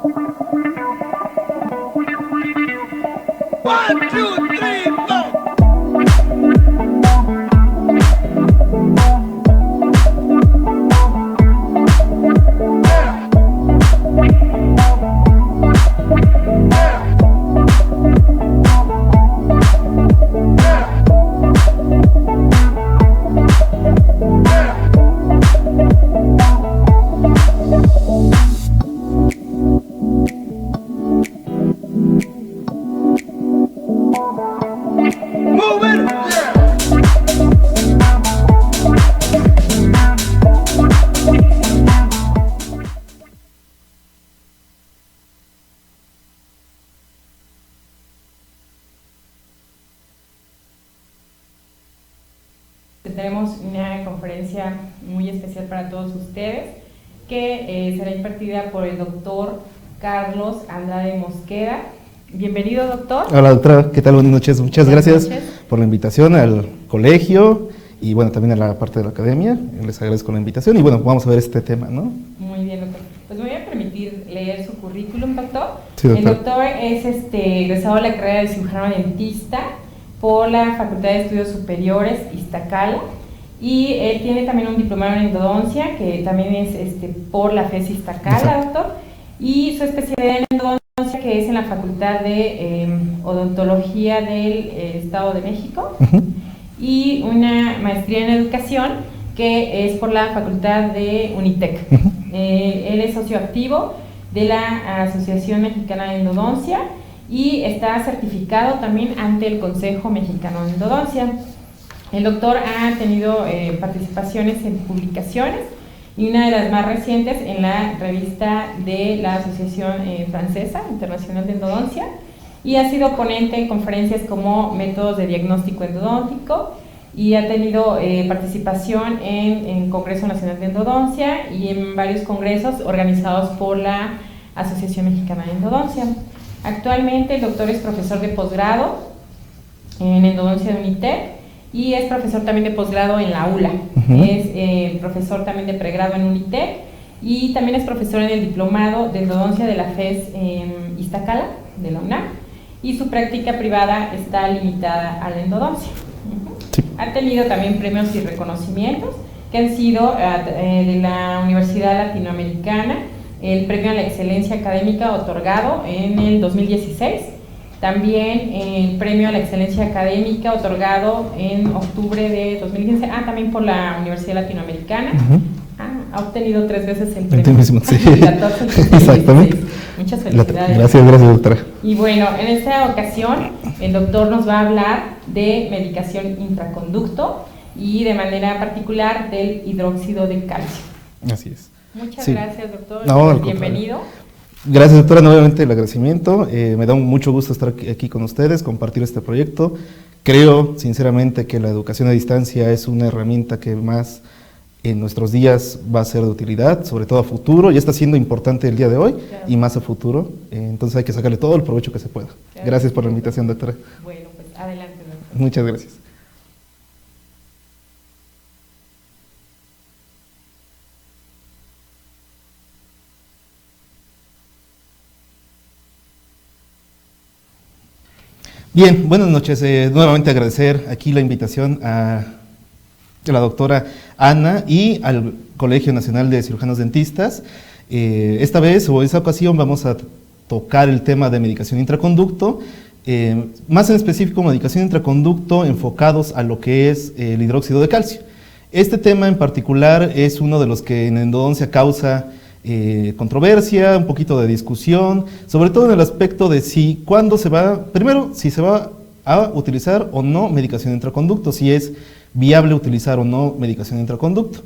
One, two, three, four. Tenemos una conferencia muy especial para todos ustedes que será impartida por el doctor Carlos Andrade Mosqueda. Bienvenido, doctor. Hola, doctora, ¿qué tal? Buenas noches. Muchas gracias por la invitación al colegio y bueno, también a la parte de la academia. Les agradezco la invitación y bueno, vamos a ver este tema, ¿no? Muy bien, doctor. Pues me voy a permitir leer su currículum, doctor. Sí, doctor. El doctor es egresado de la carrera de cirujano dentista por la Facultad de Estudios Superiores Iztacala, y él tiene también un diplomado en endodoncia que también es por la FES Iztacala, doctor, y su especialidad en endodoncia que es en la Facultad de Odontología del Estado de México, y una maestría en educación que es por la Facultad de Unitec. Él es socio activo de la Asociación Mexicana de Endodoncia y está certificado también ante el Consejo Mexicano de Endodoncia. El doctor ha tenido participaciones en publicaciones y una de las más recientes en la revista de la Asociación Francesa Internacional de Endodoncia, y ha sido ponente en conferencias como Métodos de Diagnóstico Endodóntico, y ha tenido participación en Congreso Nacional de Endodoncia y en varios congresos organizados por la Asociación Mexicana de Endodoncia. Actualmente el doctor es profesor de posgrado en endodoncia de Unitec y es profesor también de posgrado en la ULA. Es profesor también de pregrado en Unitec y también es profesor en el diplomado de endodoncia de la FES Iztacala, de la UNAM, y su práctica privada está limitada a la endodoncia. Sí. Ha tenido también premios y reconocimientos que han sido de la Universidad Latinoamericana, el premio a la excelencia académica otorgado en el 2016, también el premio a la excelencia académica otorgado en octubre de 2015, también por la Universidad Latinoamericana. Ha obtenido 3 veces el premio. Sí. Exactamente. Muchas felicidades. Gracias, doctora. Y bueno, en esta ocasión el doctor nos va a hablar de medicación intraconducto y de manera particular del hidróxido de calcio. Así es. Muchas gracias, doctor. No, bienvenido. Gracias, doctora, nuevamente el agradecimiento. Me da mucho gusto estar aquí con ustedes, compartir este proyecto. Creo, sinceramente, que la educación a distancia es una herramienta que más en nuestros días va a ser de utilidad, sobre todo a futuro. Ya está siendo importante el día de hoy, claro, y más a futuro. Entonces hay que sacarle todo el provecho que se pueda. Claro. Gracias por la invitación, doctora. Bueno, pues adelante, doctor. Muchas gracias. Bien, buenas noches. Nuevamente agradecer aquí la invitación a la doctora Ana y al Colegio Nacional de Cirujanos Dentistas. Esta vez o esta ocasión vamos a tocar el tema de medicación intraconducto, más en específico medicación intraconducto enfocados a lo que es el hidróxido de calcio. Este tema en particular es uno de los que en endodoncia causa controversia, un poquito de discusión, sobre todo en el aspecto de si, cuándo se va, primero, si se va a utilizar o no medicación intraconducto, si es viable utilizar o no medicación intraconducto.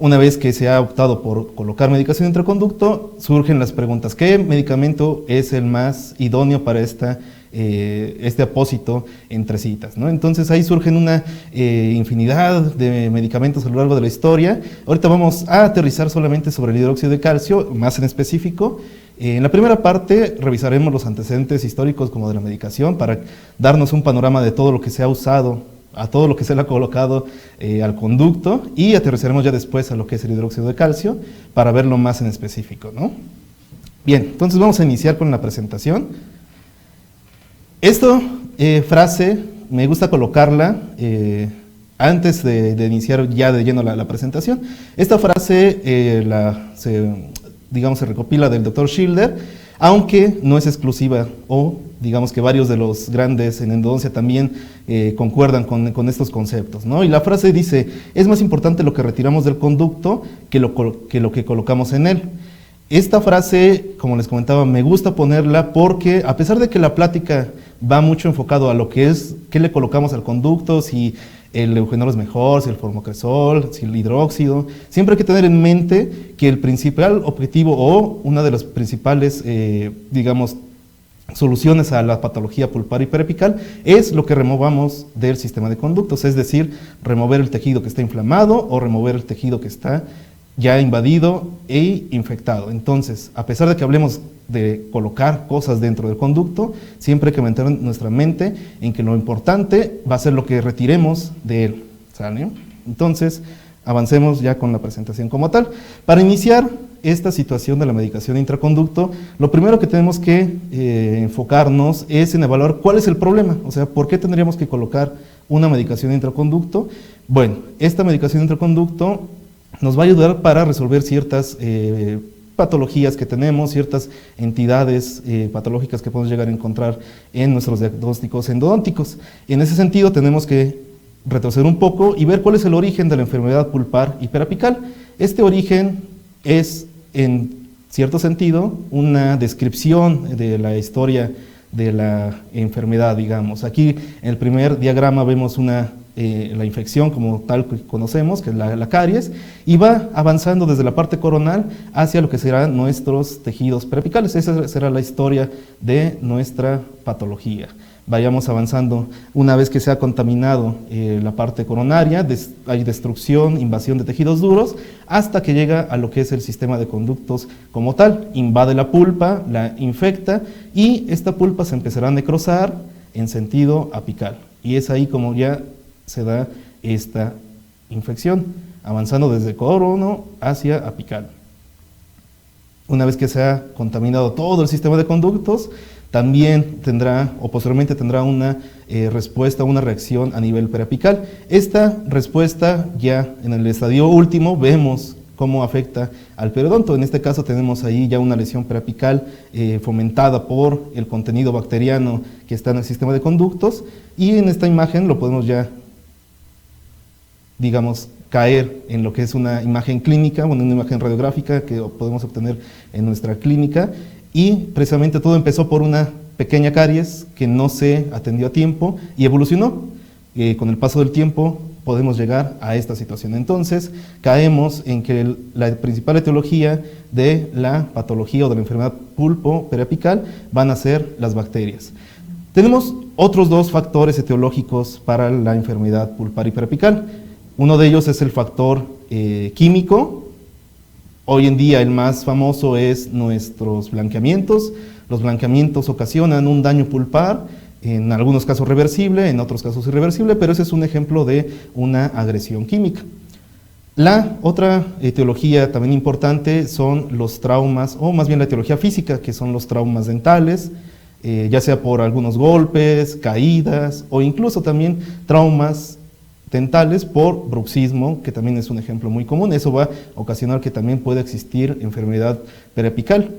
Una vez que se ha optado por colocar medicación intraconducto, surgen las preguntas: ¿qué medicamento es el más idóneo para este apósito entre citas, ¿no? Entonces ahí surgen una infinidad de medicamentos a lo largo de la historia. Ahorita vamos a aterrizar solamente sobre el hidróxido de calcio, más en específico. En la primera parte revisaremos los antecedentes históricos como de la medicación para darnos un panorama de todo lo que se ha usado, a todo lo que se le ha colocado al conducto, y aterrizaremos ya después a lo que es el hidróxido de calcio para verlo más en específico, ¿no? Bien, entonces vamos a iniciar con la presentación. Esta frase me gusta colocarla antes de iniciar ya de lleno la presentación. Esta frase se recopila del Dr. Schilder, aunque no es exclusiva, o digamos que varios de los grandes en endodoncia también concuerdan con estos conceptos, ¿no? Y la frase dice: es más importante lo que retiramos del conducto que lo que colocamos en él. Esta frase, como les comentaba, me gusta ponerla porque, a pesar de que la plática va mucho enfocado a lo que es, qué le colocamos al conducto, si el eugenol es mejor, si el formocresol, si el hidróxido, siempre hay que tener en mente que el principal objetivo o una de las principales, soluciones a la patología pulpar y periapical es lo que removamos del sistema de conductos, es decir, remover el tejido que está inflamado o remover el tejido que está ya invadido e infectado. Entonces, a pesar de que hablemos de colocar cosas dentro del conducto, siempre hay que mantener nuestra mente en que lo importante va a ser lo que retiremos de él, ¿sale? Entonces, avancemos ya con la presentación como tal. Para iniciar esta situación de la medicación intraconducto, lo primero que tenemos que enfocarnos es en evaluar cuál es el problema, o sea, ¿por qué tendríamos que colocar una medicación intraconducto? Bueno, esta medicación intraconducto nos va a ayudar para resolver ciertas patologías que tenemos, ciertas entidades patológicas que podemos llegar a encontrar en nuestros diagnósticos endodónticos. En ese sentido tenemos que retroceder un poco y ver cuál es el origen de la enfermedad pulpar y periapical. Este origen es, en cierto sentido, una descripción de la historia de la enfermedad, digamos. Aquí en el primer diagrama vemos la infección como tal que conocemos, que es la caries, y va avanzando desde la parte coronal hacia lo que serán nuestros tejidos periapicales. Esa será la historia de nuestra patología. Vayamos avanzando. Una vez que se ha contaminado la parte coronaria, hay destrucción, invasión de tejidos duros, hasta que llega a lo que es el sistema de conductos como tal. Invade la pulpa, la infecta, y esta pulpa se empezará a necrosar en sentido apical. Y es ahí como ya se da esta infección, avanzando desde corono hacia apical. Una vez que se ha contaminado todo el sistema de conductos, también tendrá, o posteriormente tendrá una respuesta, una reacción a nivel periapical. Esta respuesta, ya en el estadio último, vemos cómo afecta al periodonto. En este caso tenemos ahí ya una lesión periapical fomentada por el contenido bacteriano que está en el sistema de conductos, y en esta imagen lo podemos ya, digamos, caer en lo que es una imagen clínica, una imagen radiográfica que podemos obtener en nuestra clínica, y precisamente todo empezó por una pequeña caries que no se atendió a tiempo y evolucionó. Con el paso del tiempo podemos llegar a esta situación. Entonces, caemos en que la principal etiología de la patología o de la enfermedad pulpo-periapical van a ser las bacterias. Tenemos otros dos factores etiológicos para la enfermedad pulpar y periapical. Uno de ellos es el factor químico. Hoy en día el más famoso es nuestros blanqueamientos. Los blanqueamientos ocasionan un daño pulpar, en algunos casos reversible, en otros casos irreversible, pero ese es un ejemplo de una agresión química. La otra etiología también importante son los traumas, o más bien la etiología física, que son los traumas dentales, ya sea por algunos golpes, caídas, o incluso también traumas dentales por bruxismo, que también es un ejemplo muy común. Eso va a ocasionar que también pueda existir enfermedad periapical.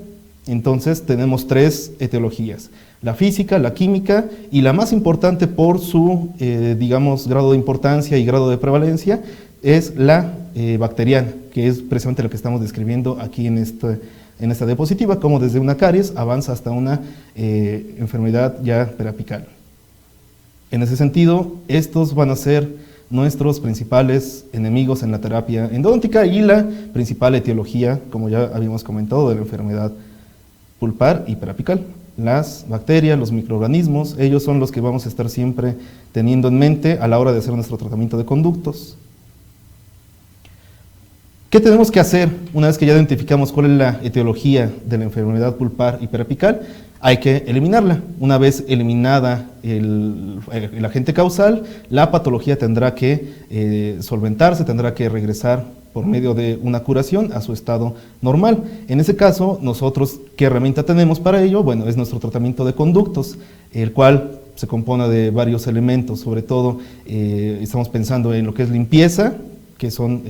Entonces tenemos tres etiologías: la física, la química, y la más importante por su, grado de importancia y grado de prevalencia, es la bacteriana, que es precisamente lo que estamos describiendo aquí en esta diapositiva, como desde una caries avanza hasta una enfermedad ya periapical. En ese sentido, estos van a ser nuestros principales enemigos en la terapia endodóntica y la principal etiología, como ya habíamos comentado, de la enfermedad pulpar y periapical. Las bacterias, los microorganismos, ellos son los que vamos a estar siempre teniendo en mente a la hora de hacer nuestro tratamiento de conductos. ¿Qué tenemos que hacer una vez que ya identificamos cuál es la etiología de la enfermedad pulpar y periapical? Hay que eliminarla. Una vez eliminada el agente causal, la patología tendrá que solventarse, tendrá que regresar por medio de una curación a su estado normal. En ese caso, nosotros, ¿qué herramienta tenemos para ello? Bueno, es nuestro tratamiento de conductos, el cual se compone de varios elementos, sobre todo estamos pensando en lo que es limpieza, que son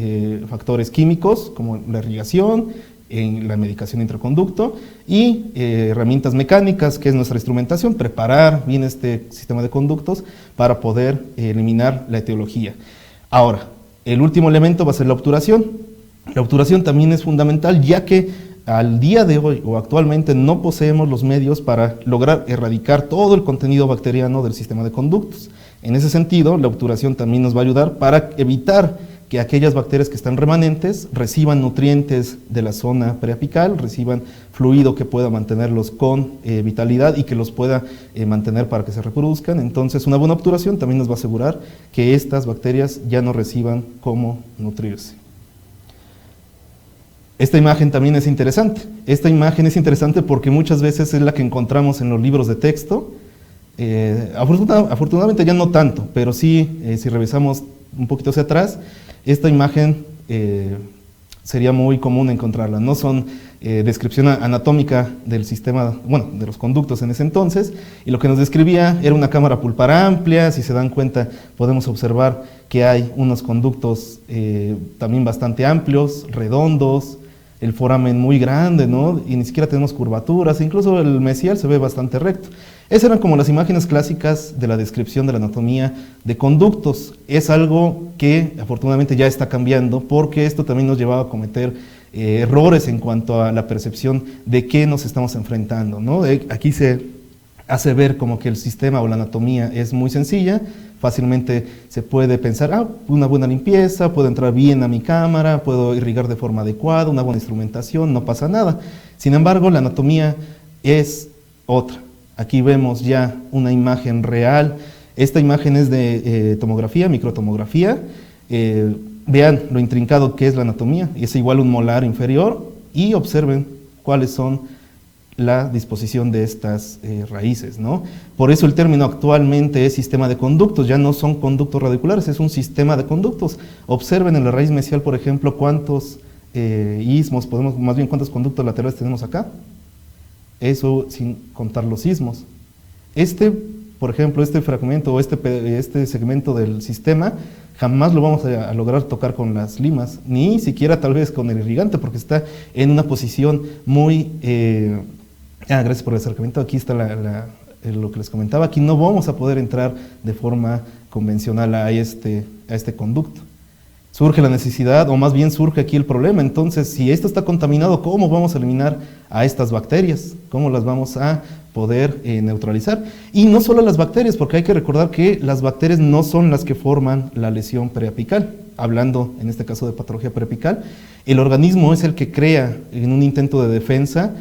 factores químicos como la irrigación, en la medicación intraconducto, y herramientas mecánicas, que es nuestra instrumentación, preparar bien este sistema de conductos para poder eliminar la etiología. Ahora, el último elemento va a ser la obturación. La obturación también es fundamental, ya que al día de hoy o actualmente no poseemos los medios para lograr erradicar todo el contenido bacteriano del sistema de conductos. En ese sentido, la obturación también nos va a ayudar para evitar que aquellas bacterias que están remanentes reciban nutrientes de la zona preapical, reciban fluido que pueda mantenerlos con vitalidad y que los pueda mantener para que se reproduzcan. Entonces, una buena obturación también nos va a asegurar que estas bacterias ya no reciban cómo nutrirse. Esta imagen también es interesante. Esta imagen es interesante porque muchas veces es la que encontramos en los libros de texto. Afortunadamente ya no tanto, pero sí, si revisamos un poquito hacia atrás, esta imagen sería muy común encontrarla. No son descripción anatómica del sistema, bueno, de los conductos en ese entonces, y lo que nos describía era una cámara pulpar amplia. Si se dan cuenta, podemos observar que hay unos conductos también bastante amplios, redondos, el foramen muy grande, ¿no? Y ni siquiera tenemos curvaturas, incluso el mesial se ve bastante recto. Esas eran como las imágenes clásicas de la descripción de la anatomía de conductos. Es algo que afortunadamente ya está cambiando, porque esto también nos llevaba a cometer errores en cuanto a la percepción de qué nos estamos enfrentando, ¿no? Aquí se hace ver como que el sistema o la anatomía es muy sencilla. Fácilmente se puede pensar, una buena limpieza, puedo entrar bien a mi cámara, puedo irrigar de forma adecuada, una buena instrumentación, no pasa nada. Sin embargo, la anatomía es otra. Aquí vemos ya una imagen real. Esta imagen es de tomografía, microtomografía. Vean lo intrincado que es la anatomía. Es igual un molar inferior, y observen cuáles son la disposición de estas raíces, ¿no? Por eso el término actualmente es sistema de conductos, ya no son conductos radiculares, es un sistema de conductos. Observen en la raíz mesial, por ejemplo, cuántos ismos más bien cuántos conductos laterales tenemos acá. Eso sin contar los ismos. Por ejemplo, este fragmento o este segmento del sistema jamás lo vamos a lograr tocar con las limas, ni siquiera tal vez con el irrigante, porque está en una posición muy... gracias por el acercamiento. Aquí está lo que les comentaba. Aquí no vamos a poder entrar de forma convencional a este conducto. Surge la necesidad, o más bien surge aquí el problema. Entonces, si esto está contaminado, ¿cómo vamos a eliminar a estas bacterias? ¿Cómo las vamos a poder neutralizar? Y no solo las bacterias, porque hay que recordar que las bacterias no son las que forman la lesión preapical. Hablando en este caso de patología preapical, el organismo es el que crea, en un intento de defensa,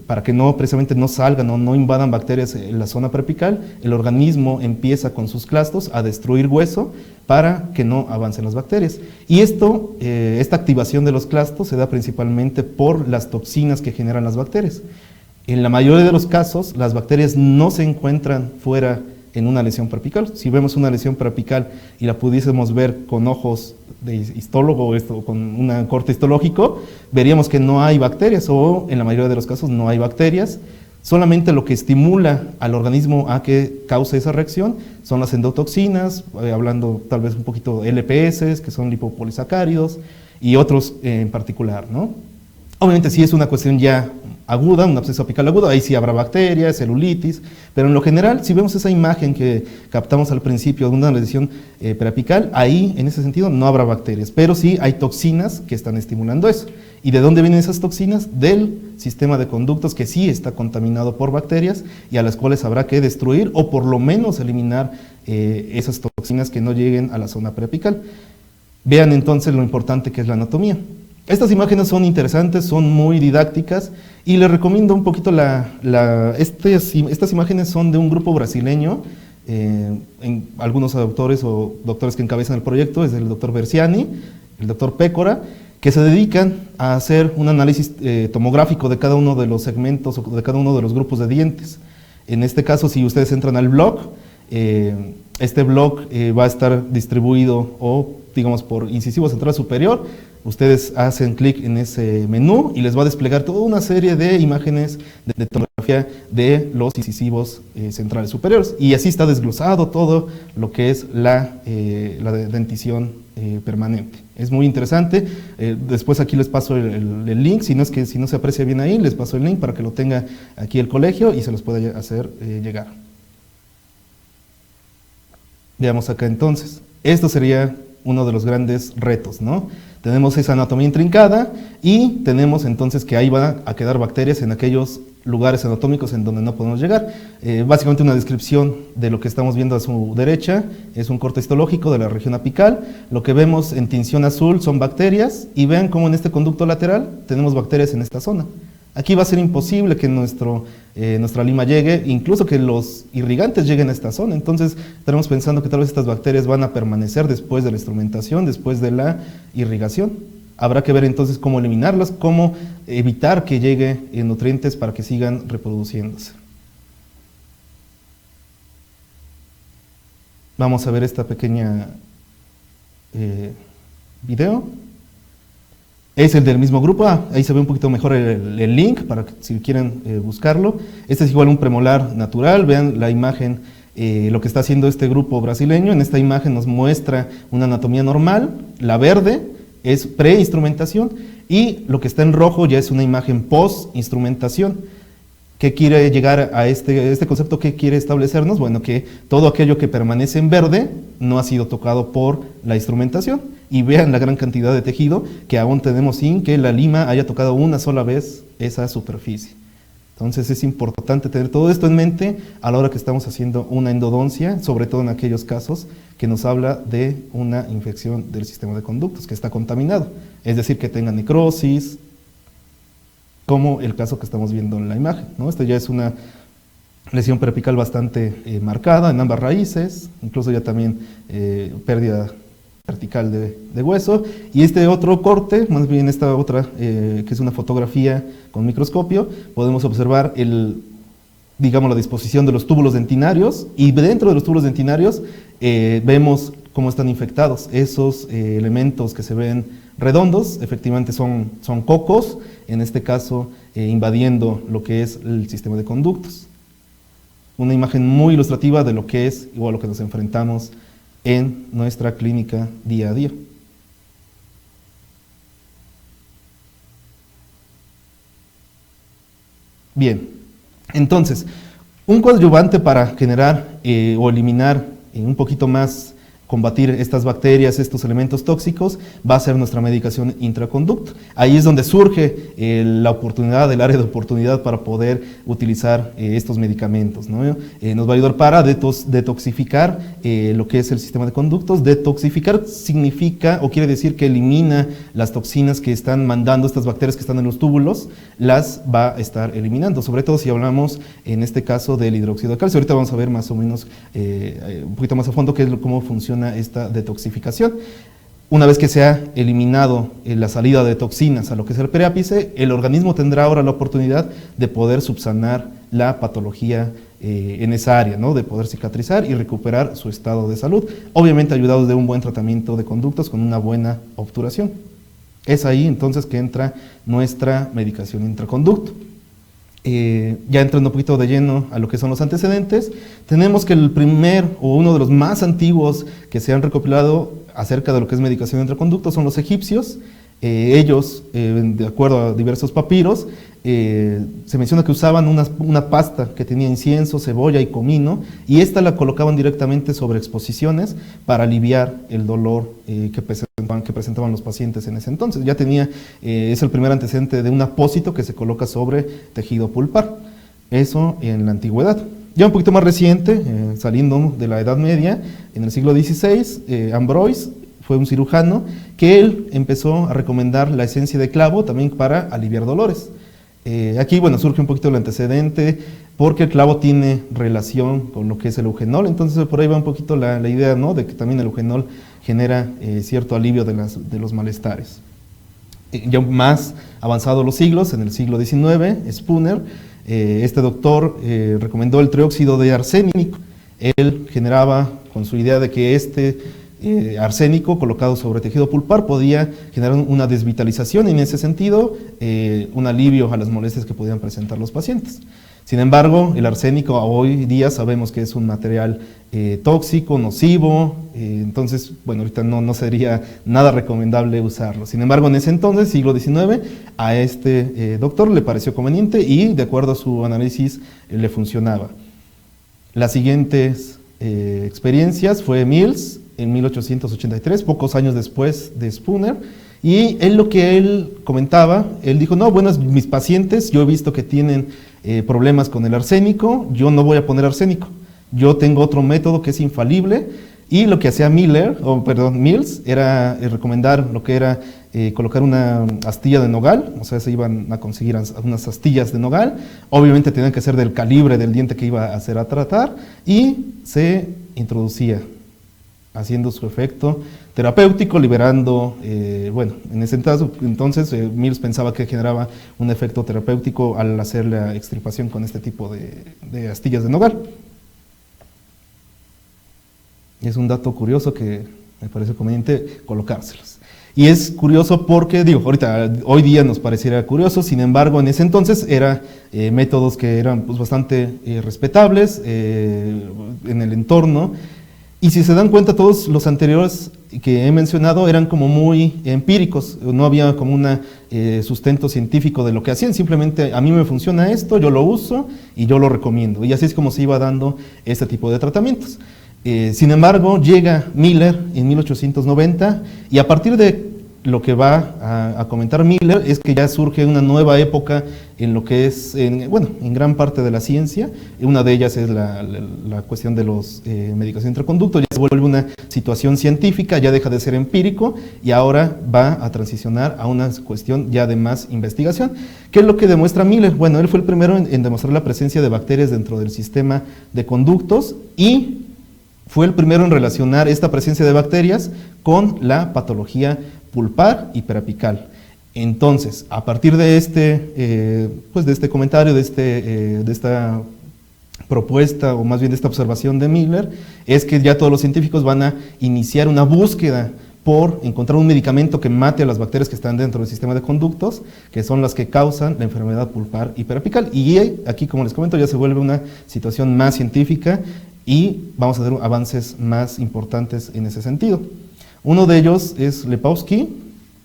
para que precisamente no salgan o no invadan bacterias en la zona preapical, el organismo empieza con sus clastos a destruir hueso para que no avancen las bacterias. Y esta activación de los clastos se da principalmente por las toxinas que generan las bacterias. En la mayoría de los casos, las bacterias no se encuentran fuera en una lesión preapical. Si vemos una lesión preapical y la pudiésemos ver con ojos de histólogo o con un corte histológico, veríamos que no hay bacterias, o en la mayoría de los casos no hay bacterias. Solamente lo que estimula al organismo a que cause esa reacción son las endotoxinas, hablando tal vez un poquito de LPS, que son lipopolisacáridos, y otros en particular, ¿no? Obviamente si es una cuestión ya aguda, un absceso apical agudo, ahí sí habrá bacterias, celulitis, pero en lo general, si vemos esa imagen que captamos al principio de una lesión preapical, ahí en ese sentido no habrá bacterias, pero sí hay toxinas que están estimulando eso. ¿Y de dónde vienen esas toxinas? Del sistema de conductos, que sí está contaminado por bacterias y a las cuales habrá que destruir o por lo menos eliminar esas toxinas que no lleguen a la zona preapical. Vean entonces lo importante que es la anatomía. Estas imágenes son interesantes, son muy didácticas, y les recomiendo un poquito estas imágenes son de un grupo brasileño, algunos autores o doctores que encabezan el proyecto, es el doctor Berciani, el doctor Pécora, que se dedican a hacer un análisis tomográfico de cada uno de los segmentos o de cada uno de los grupos de dientes. En este caso, si ustedes entran al blog, este blog va a estar distribuido o digamos, por incisivo central superior, ustedes hacen clic en ese menú y les va a desplegar toda una serie de imágenes de tomografía de los incisivos centrales superiores. Y así está desglosado todo lo que es la dentición permanente. Es muy interesante. Después aquí les paso el link, si no se aprecia bien ahí, les paso el link para que lo tenga aquí el colegio y se los pueda hacer llegar. Veamos acá entonces. Esto sería uno de los grandes retos, ¿no? Tenemos esa anatomía intrincada y tenemos entonces que ahí van a quedar bacterias en aquellos lugares anatómicos en donde no podemos llegar. Básicamente una descripción de lo que estamos viendo a su derecha es un corte histológico de la región apical. Lo que vemos en tinción azul son bacterias y vean cómo en este conducto lateral tenemos bacterias en esta zona. Aquí va a ser imposible que nuestra lima llegue, incluso que los irrigantes lleguen a esta zona. Entonces estaremos pensando que tal vez estas bacterias van a permanecer después de la instrumentación, después de la irrigación. Habrá que ver entonces cómo eliminarlas, cómo evitar que llegue nutrientes para que sigan reproduciéndose. Vamos a ver esta pequeña video. Es el del mismo grupo, ahí se ve un poquito mejor el link para que, si quieren buscarlo. Este es igual un premolar natural, vean la imagen, lo que está haciendo este grupo brasileño. En esta imagen nos muestra una anatomía normal, la verde es pre-instrumentación y lo que está en rojo ya es una imagen post-instrumentación. ¿Qué quiere llegar a este concepto? ¿Qué quiere establecernos? Bueno, que todo aquello que permanece en verde no ha sido tocado por la instrumentación. Y vean la gran cantidad de tejido que aún tenemos sin que la lima haya tocado una sola vez esa superficie. Entonces es importante tener todo esto en mente a la hora que estamos haciendo una endodoncia, sobre todo en aquellos casos que nos habla de una infección del sistema de conductos que está contaminado, es decir, que tenga necrosis, como el caso que estamos viendo en la imagen, ¿no? Esta ya es una lesión periapical bastante marcada en ambas raíces, incluso ya también pérdida vertical de hueso, y este otro corte, más bien esta otra, que es una fotografía con microscopio, podemos observar digamos, la disposición de los túbulos dentinarios, y dentro de los túbulos dentinarios vemos cómo están infectados. Esos elementos que se ven redondos, efectivamente son cocos, en este caso invadiendo lo que es el sistema de conductos. Una imagen muy ilustrativa de lo que es, o a lo que nos enfrentamos en nuestra clínica día a día. Bien, entonces, un coadyuvante para generar o eliminar un poquito más, combatir estas bacterias, estos elementos tóxicos, va a ser nuestra medicación intraconducto. Ahí es donde surge la oportunidad, el área de oportunidad para poder utilizar estos medicamentos, ¿no? Nos va a ayudar para detoxificar lo que es el sistema de conductos. Detoxificar significa o quiere decir que elimina las toxinas que están mandando estas bacterias que están en los túbulos, las va a estar eliminando, sobre todo si hablamos en este caso del hidróxido de calcio. Ahorita vamos a ver más o menos un poquito más a fondo cómo funciona esta detoxificación. Una vez que se ha eliminado la salida de toxinas a lo que es el periápice, el organismo tendrá ahora la oportunidad de poder subsanar la patología en esa área, ¿no? De poder cicatrizar y recuperar su estado de salud, obviamente ayudados de un buen tratamiento de conductos con una buena obturación. Es ahí entonces que entra nuestra medicación intraconducto. Ya entrando un poquito de lleno a lo que son los antecedentes, tenemos que el primer o uno de los más antiguos que se han recopilado acerca de lo que es medicación intraconducto son los egipcios. Ellos, de acuerdo a diversos papiros, se menciona que usaban una pasta que tenía incienso, cebolla y comino, y esta la colocaban directamente sobre exposiciones para aliviar el dolor que presentaban los pacientes en ese entonces. Ya es el primer antecedente de un apósito que se coloca sobre tejido pulpar, eso en la antigüedad. Ya un poquito más reciente, saliendo de la Edad Media, en el siglo XVI, Ambroise fue un cirujano que él empezó a recomendar la esencia de clavo también para aliviar dolores. Aquí, bueno, surge un poquito el antecedente porque el clavo tiene relación con lo que es el eugenol, entonces por ahí va un poquito la idea, ¿no? De que también el eugenol genera cierto alivio de los malestares. Ya más avanzados los siglos, en el siglo XIX, Spooner, este doctor recomendó el trióxido de arsénico. Él generaba con su idea de que arsénico colocado sobre tejido pulpar podía generar una desvitalización y en ese sentido un alivio a las molestias que podían presentar los pacientes. Sin embargo, el arsénico hoy día sabemos que es un material tóxico, nocivo, entonces, bueno, ahorita no sería nada recomendable usarlo. Sin embargo, en ese entonces, siglo XIX, a este doctor le pareció conveniente y, de acuerdo a su análisis, le funcionaba. Las siguientes experiencias fue Mills, en 1883, pocos años después de Spooner, y lo que él comentaba, él dijo, no, bueno, mis pacientes, yo he visto que tienen problemas con el arsénico, yo no voy a poner arsénico, yo tengo otro método que es infalible, y lo que hacía Mills, era recomendar lo que era colocar una astilla de nogal, o sea, se iban a conseguir unas astillas de nogal, obviamente tenían que ser del calibre del diente que iba a hacer a tratar, y se introducía, haciendo su efecto terapéutico, liberando, bueno, en ese entonces Mills pensaba que generaba un efecto terapéutico al hacer la extirpación con este tipo de astillas de nogal. Es un dato curioso que me parece conveniente colocárselos. Y es curioso porque, hoy día nos pareciera curioso, sin embargo, en ese entonces eran métodos que eran pues, bastante respetables en el entorno. Y si se dan cuenta, todos los anteriores que he mencionado eran como muy empíricos, no había como un sustento científico de lo que hacían, simplemente a mí me funciona esto, yo lo uso y yo lo recomiendo. Y así es como se iba dando este tipo de tratamientos. Sin embargo, llega Miller en 1890 y a partir de lo que va a comentar Miller es que ya surge una nueva época en lo que es, en gran parte de la ciencia. Una de ellas es la cuestión de los medicación intraconducto, ya se vuelve una situación científica, ya deja de ser empírico y ahora va a transicionar a una cuestión ya de más investigación. ¿Qué es lo que demuestra Miller? Bueno, él fue el primero en demostrar la presencia de bacterias dentro del sistema de conductos y fue el primero en relacionar esta presencia de bacterias con la patología pulpar y periapical. Entonces, a partir de este comentario, de esta propuesta, o más bien de esta observación de Miller, es que ya todos los científicos van a iniciar una búsqueda por encontrar un medicamento que mate a las bacterias que están dentro del sistema de conductos, que son las que causan la enfermedad pulpar y periapical. Y aquí, como les comento, ya se vuelve una situación más científica y vamos a hacer avances más importantes en ese sentido. Uno de ellos es Lepowski,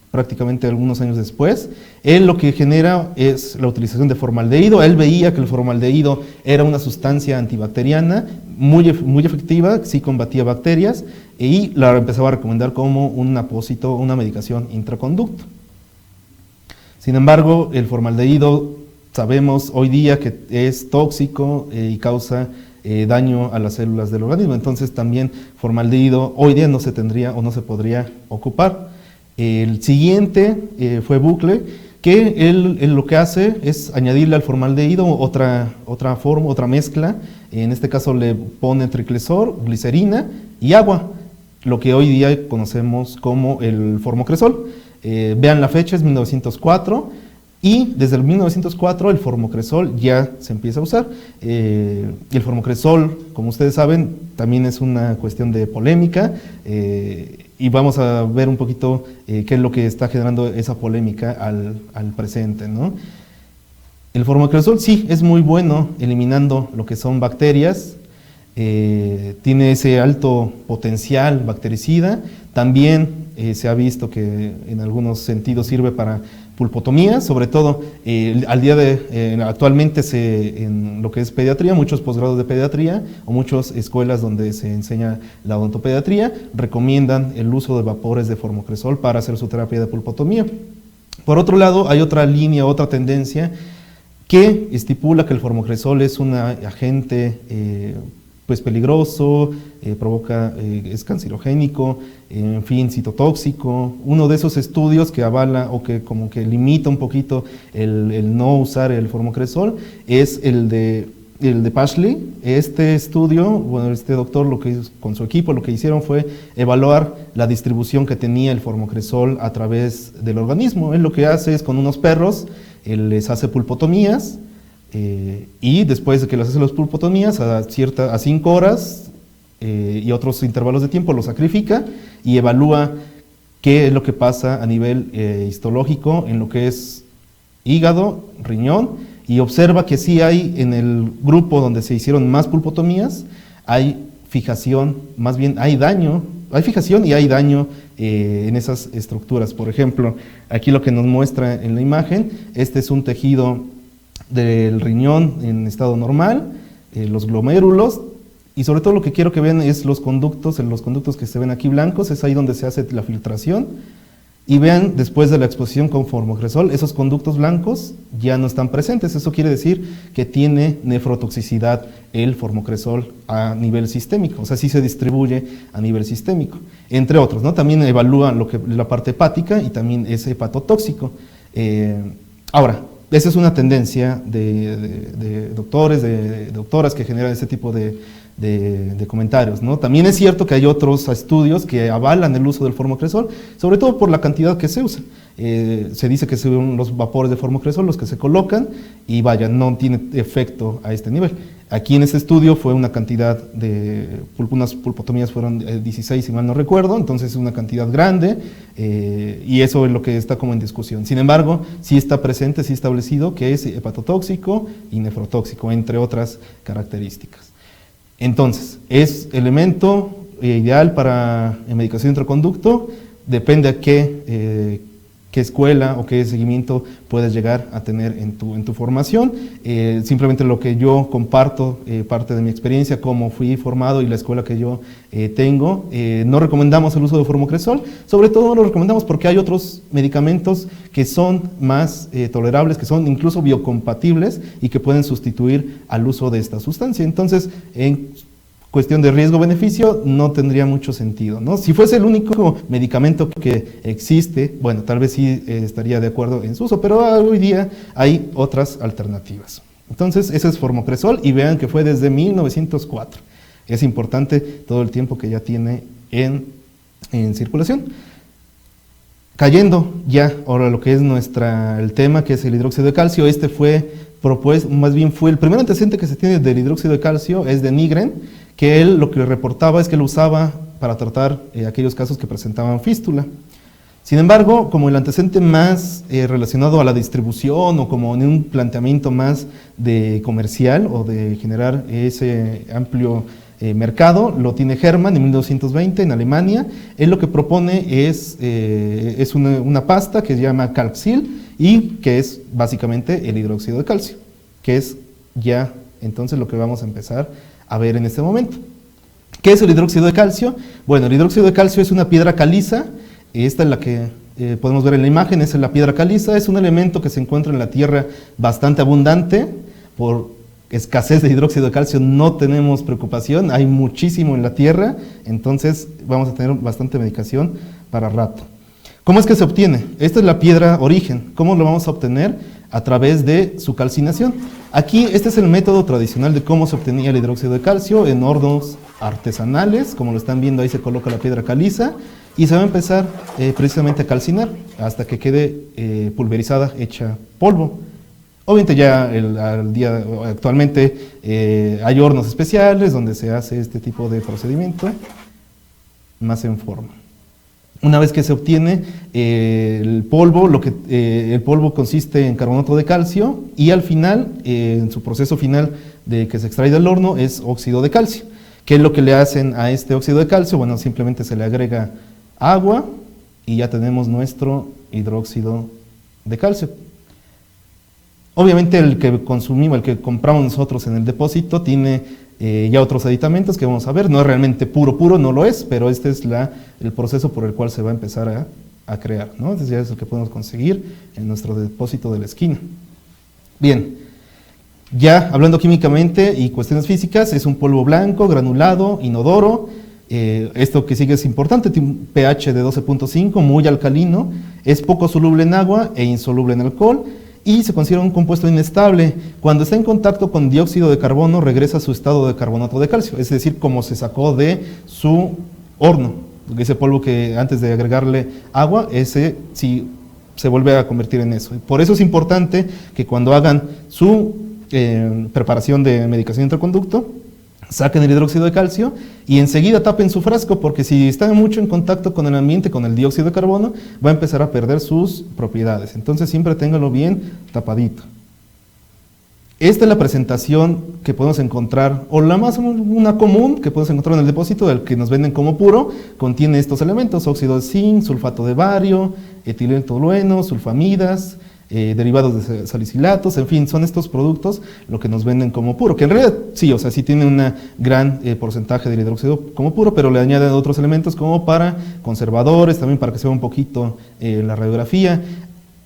prácticamente algunos años después. Él lo que genera es la utilización de formaldehído. Él veía que el formaldehído era una sustancia antibacteriana muy efectiva, sí combatía bacterias, y la empezaba a recomendar como un apósito, una medicación intraconducto. Sin embargo, el formaldehído sabemos hoy día que es tóxico y causa daño a las células del organismo, entonces también formaldehído hoy día no se tendría o no se podría ocupar. El siguiente fue Buckley, que él lo que hace es añadirle al formaldehído otra mezcla, en este caso le pone triclesor, glicerina y agua, lo que hoy día conocemos como el formocresol. Vean la fecha, es 1904. Y desde el 1904 el formocresol ya se empieza a usar. El formocresol, como ustedes saben, también es una cuestión de polémica y vamos a ver un poquito qué es lo que está generando esa polémica al presente, ¿no? El formocresol sí es muy bueno eliminando lo que son bacterias, tiene ese alto potencial bactericida, también se ha visto que en algunos sentidos sirve para pulpotomías, sobre todo actualmente en lo que es pediatría, muchos posgrados de pediatría o muchas escuelas donde se enseña la odontopediatría recomiendan el uso de vapores de formocresol para hacer su terapia de pulpotomía. Por otro lado, hay otra línea, otra tendencia que estipula que el formocresol es un agente pues peligroso, es cancerogénico, en fin, citotóxico. Uno de esos estudios que avala o que como que limita un poquito el no usar el formocresol es el de Pashley. Este estudio, bueno, este doctor lo que hizo con su equipo, lo que hicieron fue evaluar la distribución que tenía el formocresol a través del organismo. Él lo que hace es con unos perros, él les hace pulpotomías, y después de que les hace las pulpotomías, a 5 horas, y otros intervalos de tiempo, los sacrifica y evalúa qué es lo que pasa a nivel histológico en lo que es hígado, riñón, y observa que sí hay en el grupo donde se hicieron más pulpotomías, hay fijación, más bien hay daño, hay fijación y hay daño en esas estructuras. Por ejemplo, aquí lo que nos muestra en la imagen, este es un tejido del riñón en estado normal, los glomérulos, y sobre todo lo que quiero que vean es los conductos que se ven aquí blancos, es ahí donde se hace la filtración, y vean después de la exposición con formocresol, esos conductos blancos ya no están presentes. Eso quiere decir que tiene nefrotoxicidad el formocresol a nivel sistémico, o sea, sí se distribuye a nivel sistémico, entre otros, ¿no? También evalúan la parte hepática y también es hepatotóxico. Ahora, esa es una tendencia de doctores, de doctoras que generan ese tipo de comentarios, ¿no? También es cierto que hay otros estudios que avalan el uso del formocresol, sobre todo por la cantidad que se usa. Se dice que son los vapores de formocresol los que se colocan y vaya, no tiene efecto a este nivel. Aquí en este estudio fue una cantidad de, unas pulpotomías fueron 16 si mal no recuerdo, entonces es una cantidad grande y eso es lo que está como en discusión. Sin embargo, sí está presente, sí establecido que es hepatotóxico y nefrotóxico, entre otras características. Entonces, es elemento ideal para medicación de intraconducto, depende a qué escuela o qué seguimiento puedes llegar a tener en tu formación. Simplemente lo que yo comparto, parte de mi experiencia, cómo fui formado y la escuela que yo tengo, no recomendamos el uso de formocresol, sobre todo no lo recomendamos porque hay otros medicamentos que son más tolerables, que son incluso biocompatibles y que pueden sustituir al uso de esta sustancia. Entonces, en cuestión de riesgo-beneficio no tendría mucho sentido, ¿no? Si fuese el único medicamento que existe, bueno, tal vez sí estaría de acuerdo en su uso, pero hoy día hay otras alternativas. Entonces, ese es formocresol y vean que fue desde 1904. Es importante todo el tiempo que ya tiene en circulación. Cayendo ya ahora lo que es el tema, que es el hidróxido de calcio, este fue propuesto, más bien fue el primer antecedente que se tiene del hidróxido de calcio, es de Nygren, que él lo que reportaba es que lo usaba para tratar aquellos casos que presentaban fístula. Sin embargo, como el antecedente más relacionado a la distribución o como en un planteamiento más de comercial o de generar ese amplio mercado, lo tiene Hermann en 1920 en Alemania. Él lo que propone es una pasta que se llama Calxil y que es básicamente el hidróxido de calcio, que es ya entonces lo que vamos a empezar a ver en este momento. ¿Qué es el hidróxido de calcio? Bueno, el hidróxido de calcio es una piedra caliza, esta es la que podemos ver en la imagen, es la piedra caliza, es un elemento que se encuentra en la tierra bastante abundante. Por escasez de hidróxido de calcio no tenemos preocupación, hay muchísimo en la tierra, entonces vamos a tener bastante medicación para rato. ¿Cómo es que se obtiene? Esta es la piedra origen. ¿Cómo lo vamos a obtener? A través de su calcinación. Aquí este es el método tradicional de cómo se obtenía el hidróxido de calcio en hornos artesanales, como lo están viendo ahí se coloca la piedra caliza y se va a empezar precisamente a calcinar hasta que quede pulverizada, hecha polvo. Obviamente ya actualmente hay hornos especiales donde se hace este tipo de procedimiento más en forma. Una vez que se obtiene el polvo, el polvo consiste en carbonato de calcio y al final, en su proceso final de que se extrae del horno, es óxido de calcio. ¿Qué es lo que le hacen a este óxido de calcio? Bueno, simplemente se le agrega agua y ya tenemos nuestro hidróxido de calcio. Obviamente el que consumimos, el que compramos nosotros en el depósito tiene ya otros aditamentos que vamos a ver, no es realmente puro, no lo es, pero este es el proceso por el cual se va a empezar a crear, ¿no? Entonces ya es lo que podemos conseguir en nuestro depósito de la esquina. Bien, ya hablando químicamente y cuestiones físicas, es un polvo blanco, granulado, inodoro. Esto que sigue es importante, tiene un pH de 12.5, muy alcalino, es poco soluble en agua e insoluble en alcohol, y se considera un compuesto inestable. Cuando está en contacto con dióxido de carbono, regresa a su estado de carbonato de calcio, es decir, como se sacó de su horno, ese polvo que antes de agregarle agua, ese sí se vuelve a convertir en eso. Por eso es importante que cuando hagan su preparación de medicación de intraconducto, saquen el hidróxido de calcio y enseguida tapen su frasco, porque si está mucho en contacto con el ambiente, con el dióxido de carbono, va a empezar a perder sus propiedades. Entonces siempre ténganlo bien tapadito. Esta es la presentación que podemos encontrar, o la más una común que podemos encontrar en el depósito, el que nos venden como puro, contiene estos elementos: óxido de zinc, sulfato de bario, etileno-tolueno, sulfamidas, derivados de salicilatos, en fin, son estos productos lo que nos venden como puro, que en realidad sí, o sea, sí tiene un gran porcentaje del hidróxido como puro, pero le añaden otros elementos como para conservadores, también para que se vea un poquito la radiografía.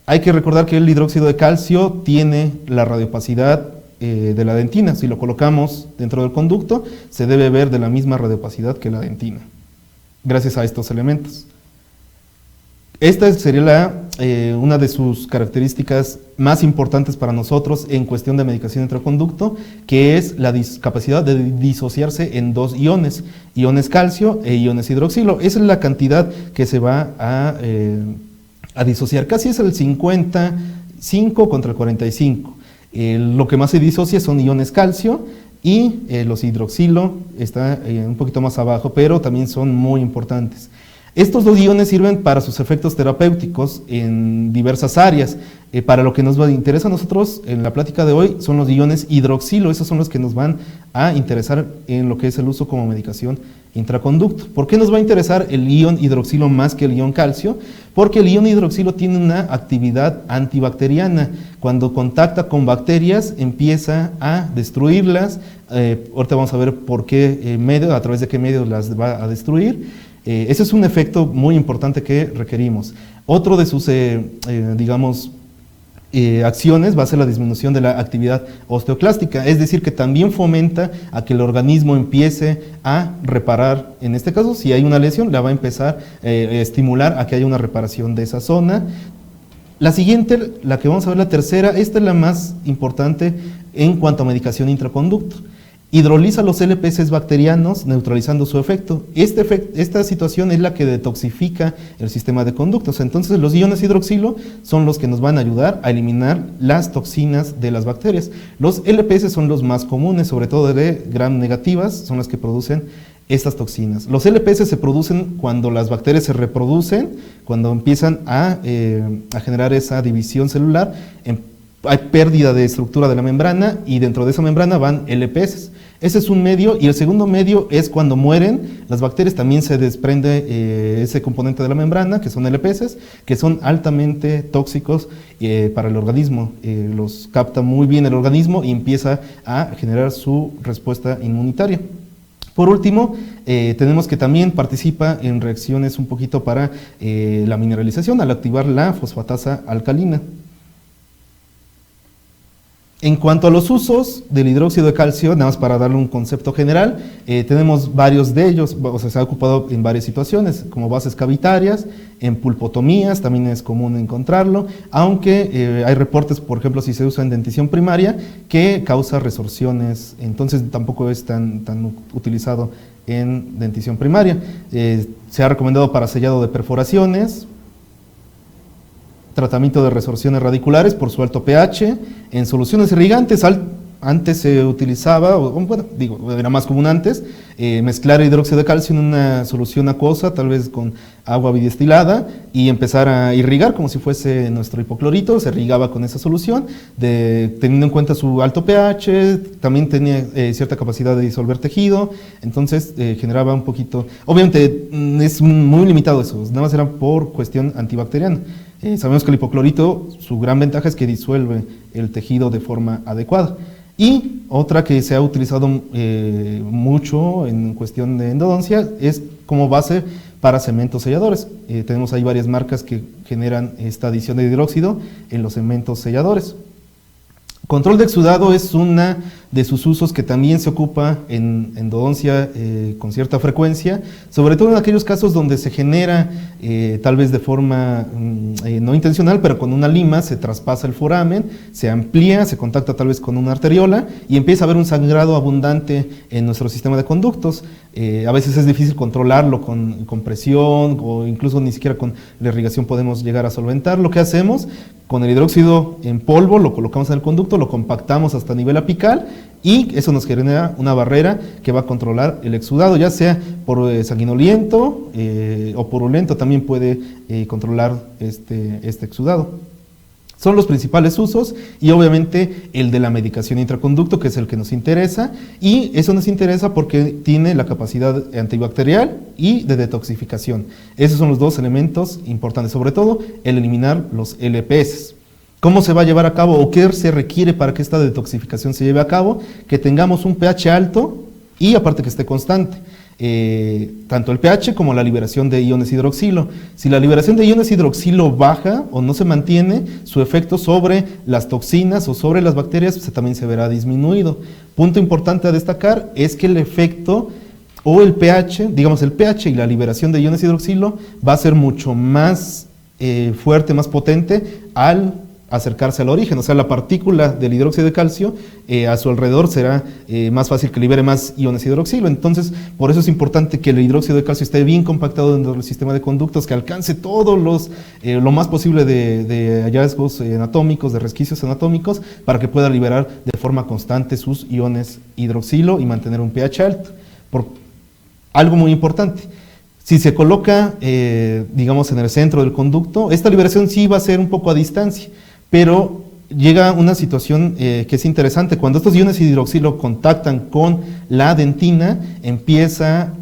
Hay que recordar que el hidróxido de calcio tiene la radiopacidad de la dentina. Si lo colocamos dentro del conducto, se debe ver de la misma radiopacidad que la dentina, gracias a estos elementos. Esta sería una de sus características más importantes para nosotros en cuestión de medicación intraconducto, que es la capacidad de disociarse en dos iones calcio e iones hidroxilo. Esa es la cantidad que se va a disociar, casi es el 55 contra el 45. Lo que más se disocia son iones calcio y los hidroxilo está un poquito más abajo, pero también son muy importantes. Estos dos iones sirven para sus efectos terapéuticos en diversas áreas. Para lo que nos interesa a nosotros en la plática de hoy son los iones hidroxilo. Esos son los que nos van a interesar en lo que es el uso como medicación intraconducto. ¿Por qué nos va a interesar el ion hidroxilo más que el ion calcio? Porque el ion hidroxilo tiene una actividad antibacteriana. Cuando contacta con bacterias empieza a destruirlas. Ahorita vamos a ver por qué medio, a través de qué medio las va a destruir. Ese es un efecto muy importante que requerimos. Otro de sus, acciones va a ser la disminución de la actividad osteoclástica, es decir, que también fomenta a que el organismo empiece a reparar. En este caso, si hay una lesión, la va a empezar a estimular a que haya una reparación de esa zona. La siguiente, la que vamos a ver, la tercera, esta es la más importante en cuanto a medicación intraconducto. Hidroliza los LPS bacterianos, neutralizando su efecto. Esta situación es la que detoxifica el sistema de conductos. Entonces, los iones hidroxilo son los que nos van a ayudar a eliminar las toxinas de las bacterias. Los LPS son los más comunes, sobre todo de gram negativas, son las que producen estas toxinas. Los LPS se producen cuando las bacterias se reproducen, cuando empiezan a generar esa división celular. Hay pérdida de estructura de la membrana y dentro de esa membrana van LPS. Ese es un medio, y el segundo medio es cuando mueren las bacterias, también se desprende ese componente de la membrana, que son LPS, que son altamente tóxicos para el organismo. Los capta muy bien el organismo y empieza a generar su respuesta inmunitaria. Por último, tenemos que también participa en reacciones un poquito para la mineralización al activar la fosfatasa alcalina. En cuanto a los usos del hidróxido de calcio, nada más para darle un concepto general, tenemos varios de ellos, o sea, se ha ocupado en varias situaciones, como bases cavitarias, en pulpotomías, también es común encontrarlo, aunque hay reportes, por ejemplo, si se usa en dentición primaria, que causa resorciones, entonces tampoco es tan utilizado en dentición primaria. Se ha recomendado para sellado de perforaciones, tratamiento de resorciones radiculares por su alto pH, en soluciones irrigantes. Antes se utilizaba, era más común antes, mezclar hidróxido de calcio en una solución acuosa, tal vez con agua bidestilada, y empezar a irrigar como si fuese nuestro hipoclorito. Se irrigaba con esa solución, teniendo en cuenta su alto pH, también tenía cierta capacidad de disolver tejido, entonces generaba un poquito, obviamente es muy limitado eso, nada más era por cuestión antibacteriana. Sabemos que el hipoclorito, su gran ventaja es que disuelve el tejido de forma adecuada. Y otra que se ha utilizado mucho en cuestión de endodoncia es como base para cementos selladores. Tenemos ahí varias marcas que generan esta adición de hidróxido en los cementos selladores. Control de exudado es una de sus usos que también se ocupa en endodoncia con cierta frecuencia, sobre todo en aquellos casos donde se genera, tal vez de forma no intencional, pero con una lima se traspasa el foramen, se amplía, se contacta tal vez con una arteriola y empieza a haber un sangrado abundante en nuestro sistema de conductos. A veces es difícil controlarlo con presión o incluso ni siquiera con la irrigación podemos llegar a solventar. Lo que hacemos Con el hidróxido en polvo lo colocamos en el conducto, lo compactamos hasta nivel apical y eso nos genera una barrera que va a controlar el exudado, ya sea por sanguinolento o purulento, también puede controlar este exudado. Son los principales usos y obviamente el de la medicación intraconducto, que es el que nos interesa, y eso nos interesa porque tiene la capacidad antibacterial y de detoxificación. Esos son los dos elementos importantes, sobre todo el eliminar los LPS. ¿Cómo se va a llevar a cabo o qué se requiere para que esta detoxificación se lleve a cabo? Que tengamos un pH alto y aparte que esté constante. Tanto el pH como la liberación de iones hidroxilo. Si la liberación de iones hidroxilo baja o no se mantiene, su efecto sobre las toxinas o sobre las bacterias también se verá disminuido. Punto importante a destacar es que el efecto o el pH, digamos el pH y la liberación de iones hidroxilo va a ser mucho más fuerte, más potente al acercarse al origen, o sea, la partícula del hidróxido de calcio a su alrededor será más fácil que libere más iones hidroxilo. Entonces, por eso es importante que el hidróxido de calcio esté bien compactado dentro del sistema de conductos, que alcance todos lo más posible de hallazgos anatómicos, de resquicios anatómicos, para que pueda liberar de forma constante sus iones hidroxilo y mantener un pH alto. Algo muy importante. Si se coloca, digamos, en el centro del conducto, esta liberación sí va a ser un poco a distancia, pero llega una situación que es interesante. Cuando estos iones hidroxilo contactan con la dentina, empieza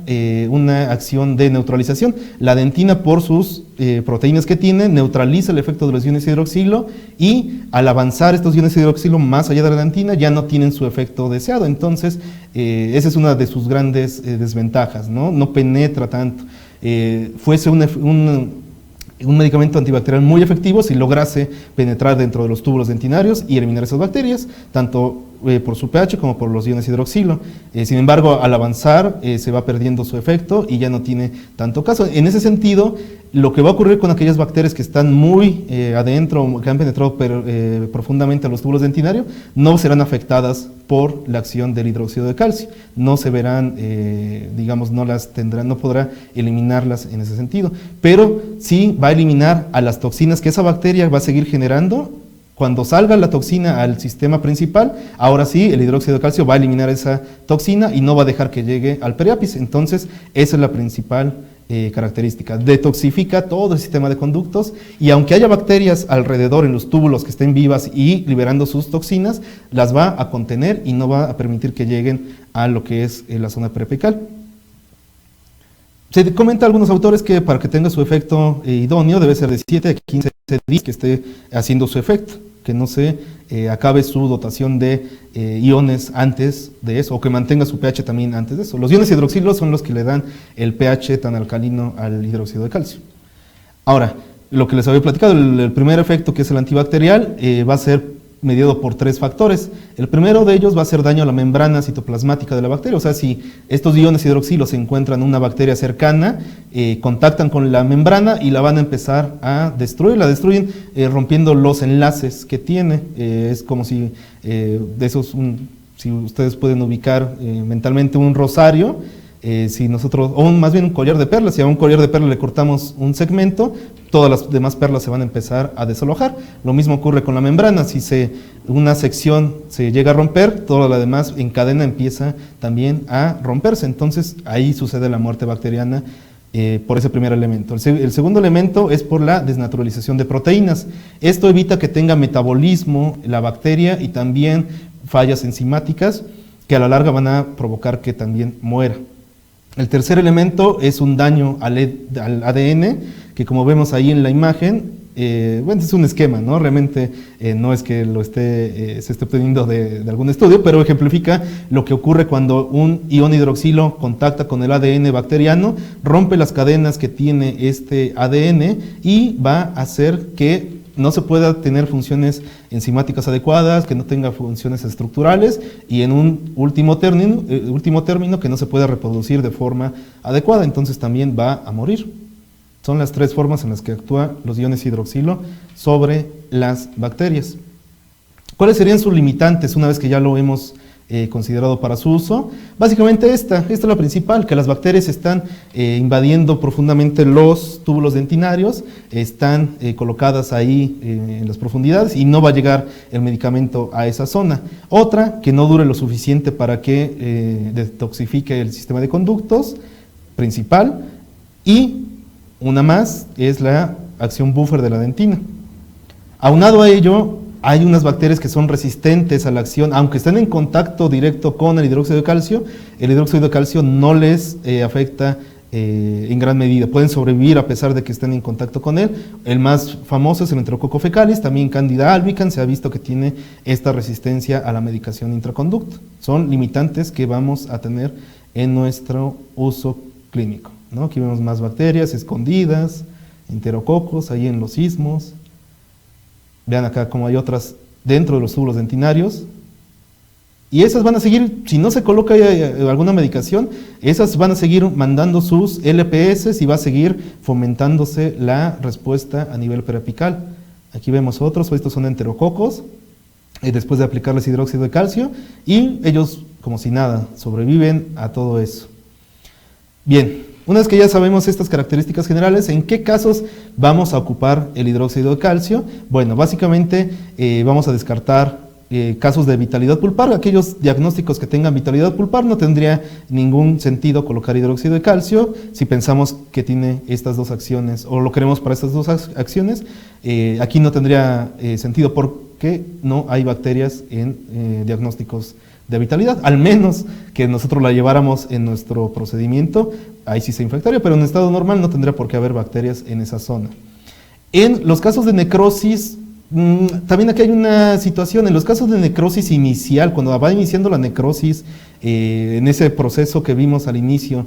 una acción de neutralización. La dentina, por sus proteínas que tiene, neutraliza el efecto de los iones hidroxilo y al avanzar estos iones hidroxilo más allá de la dentina ya no tienen su efecto deseado. Entonces, esa es una de sus grandes desventajas, ¿no? No penetra tanto. Fuese un medicamento antibacterial muy efectivo si lograse penetrar dentro de los túbulos dentinarios y eliminar esas bacterias, tanto por su pH como por los iones hidroxilo. Sin embargo, al avanzar se va perdiendo su efecto y ya no tiene tanto caso. En ese sentido, lo que va a ocurrir con aquellas bacterias que están muy adentro, que han penetrado profundamente a los túbulos dentinarios, no serán afectadas por la acción del hidróxido de calcio. No se verán, digamos, no podrá eliminarlas en ese sentido, pero sí va a eliminar a las toxinas que esa bacteria va a seguir generando. Cuando salga la toxina al sistema principal, ahora sí, el hidróxido de calcio va a eliminar esa toxina y no va a dejar que llegue al periápice. Entonces, esa es la principal característica. Detoxifica todo el sistema de conductos y aunque haya bacterias alrededor en los túbulos que estén vivas y liberando sus toxinas, las va a contener y no va a permitir que lleguen a lo que es la zona periapical. Se comenta a algunos autores que para que tenga su efecto idóneo debe ser de 7 a 15 días que esté haciendo su efecto, que no se acabe su dotación de iones antes de eso, o que mantenga su pH también antes de eso. Los iones hidroxilos son los que le dan el pH tan alcalino al hidróxido de calcio. Ahora, lo que les había platicado, el primer efecto, que es el antibacterial, va a ser mediado por 3 factores. El primero de ellos va a hacer daño a la membrana citoplasmática de la bacteria, o sea, si estos iones hidroxilos se encuentran en una bacteria cercana, contactan con la membrana y la van a empezar a destruir, la destruyen rompiendo los enlaces que tiene. Es como si si ustedes pueden ubicar mentalmente un rosario, si nosotros, o más bien un collar de perlas, si a un collar de perlas le cortamos un segmento, todas las demás perlas se van a empezar a desalojar. Lo mismo ocurre con la membrana, si una sección se llega a romper, toda la demás en cadena empieza también a romperse. Entonces ahí sucede la muerte bacteriana por ese primer elemento. El segundo elemento es por la desnaturalización de proteínas. Esto evita que tenga metabolismo la bacteria y también fallas enzimáticas que a la larga van a provocar que también muera. El tercer elemento es un daño al ADN, que como vemos ahí en la imagen, bueno, es un esquema, ¿no? Realmente no es que se esté obteniendo de algún estudio, pero ejemplifica lo que ocurre cuando un ion hidroxilo contacta con el ADN bacteriano, rompe las cadenas que tiene este ADN y va a hacer que no se pueda tener funciones enzimáticas adecuadas, que no tenga funciones estructurales y en un último término que no se pueda reproducir de forma adecuada, entonces también va a morir. Son las 3 formas en las que actúan los iones hidroxilo sobre las bacterias. ¿Cuáles serían sus limitantes una vez que ya lo hemos considerado para su uso. Básicamente esta es la principal, que las bacterias están invadiendo profundamente los túbulos dentinarios, están colocadas ahí en las profundidades y no va a llegar el medicamento a esa zona. Otra, que no dure lo suficiente para que detoxifique el sistema de conductos, principal, y una más es la acción buffer de la dentina. Aunado a ello, hay unas bacterias que son resistentes a la acción, aunque estén en contacto directo con el hidróxido de calcio no les afecta en gran medida. Pueden sobrevivir a pesar de que estén en contacto con él. El más famoso es el Enterococcus fecalis, también Candida albicans, se ha visto que tiene esta resistencia a la medicación intraconducto. Son limitantes que vamos a tener en nuestro uso clínico, ¿no? Aquí vemos más bacterias escondidas, enterococos, ahí en los istmos. Vean acá cómo hay otras dentro de los túbulos dentinarios. Y esas van a seguir, si no se coloca alguna medicación, esas van a seguir mandando sus LPS y va a seguir fomentándose la respuesta a nivel periapical. Aquí vemos otros, estos son enterococos, después de aplicarles hidróxido de calcio, y ellos, como si nada, sobreviven a todo eso. Bien. Una vez que ya sabemos estas características generales, ¿en qué casos vamos a ocupar el hidróxido de calcio? Bueno, básicamente vamos a descartar casos de vitalidad pulpar. Aquellos diagnósticos que tengan vitalidad pulpar no tendría ningún sentido colocar hidróxido de calcio si pensamos que tiene estas dos acciones o lo queremos para estas dos acciones. Aquí no tendría sentido porque no hay bacterias en diagnósticos de vitalidad, al menos que nosotros la lleváramos en nuestro procedimiento, ahí sí se infectaría, pero en estado normal no tendría por qué haber bacterias en esa zona. En los casos de necrosis, también aquí hay una situación, en los casos de necrosis inicial, cuando va iniciando la necrosis, en ese proceso que vimos al inicio,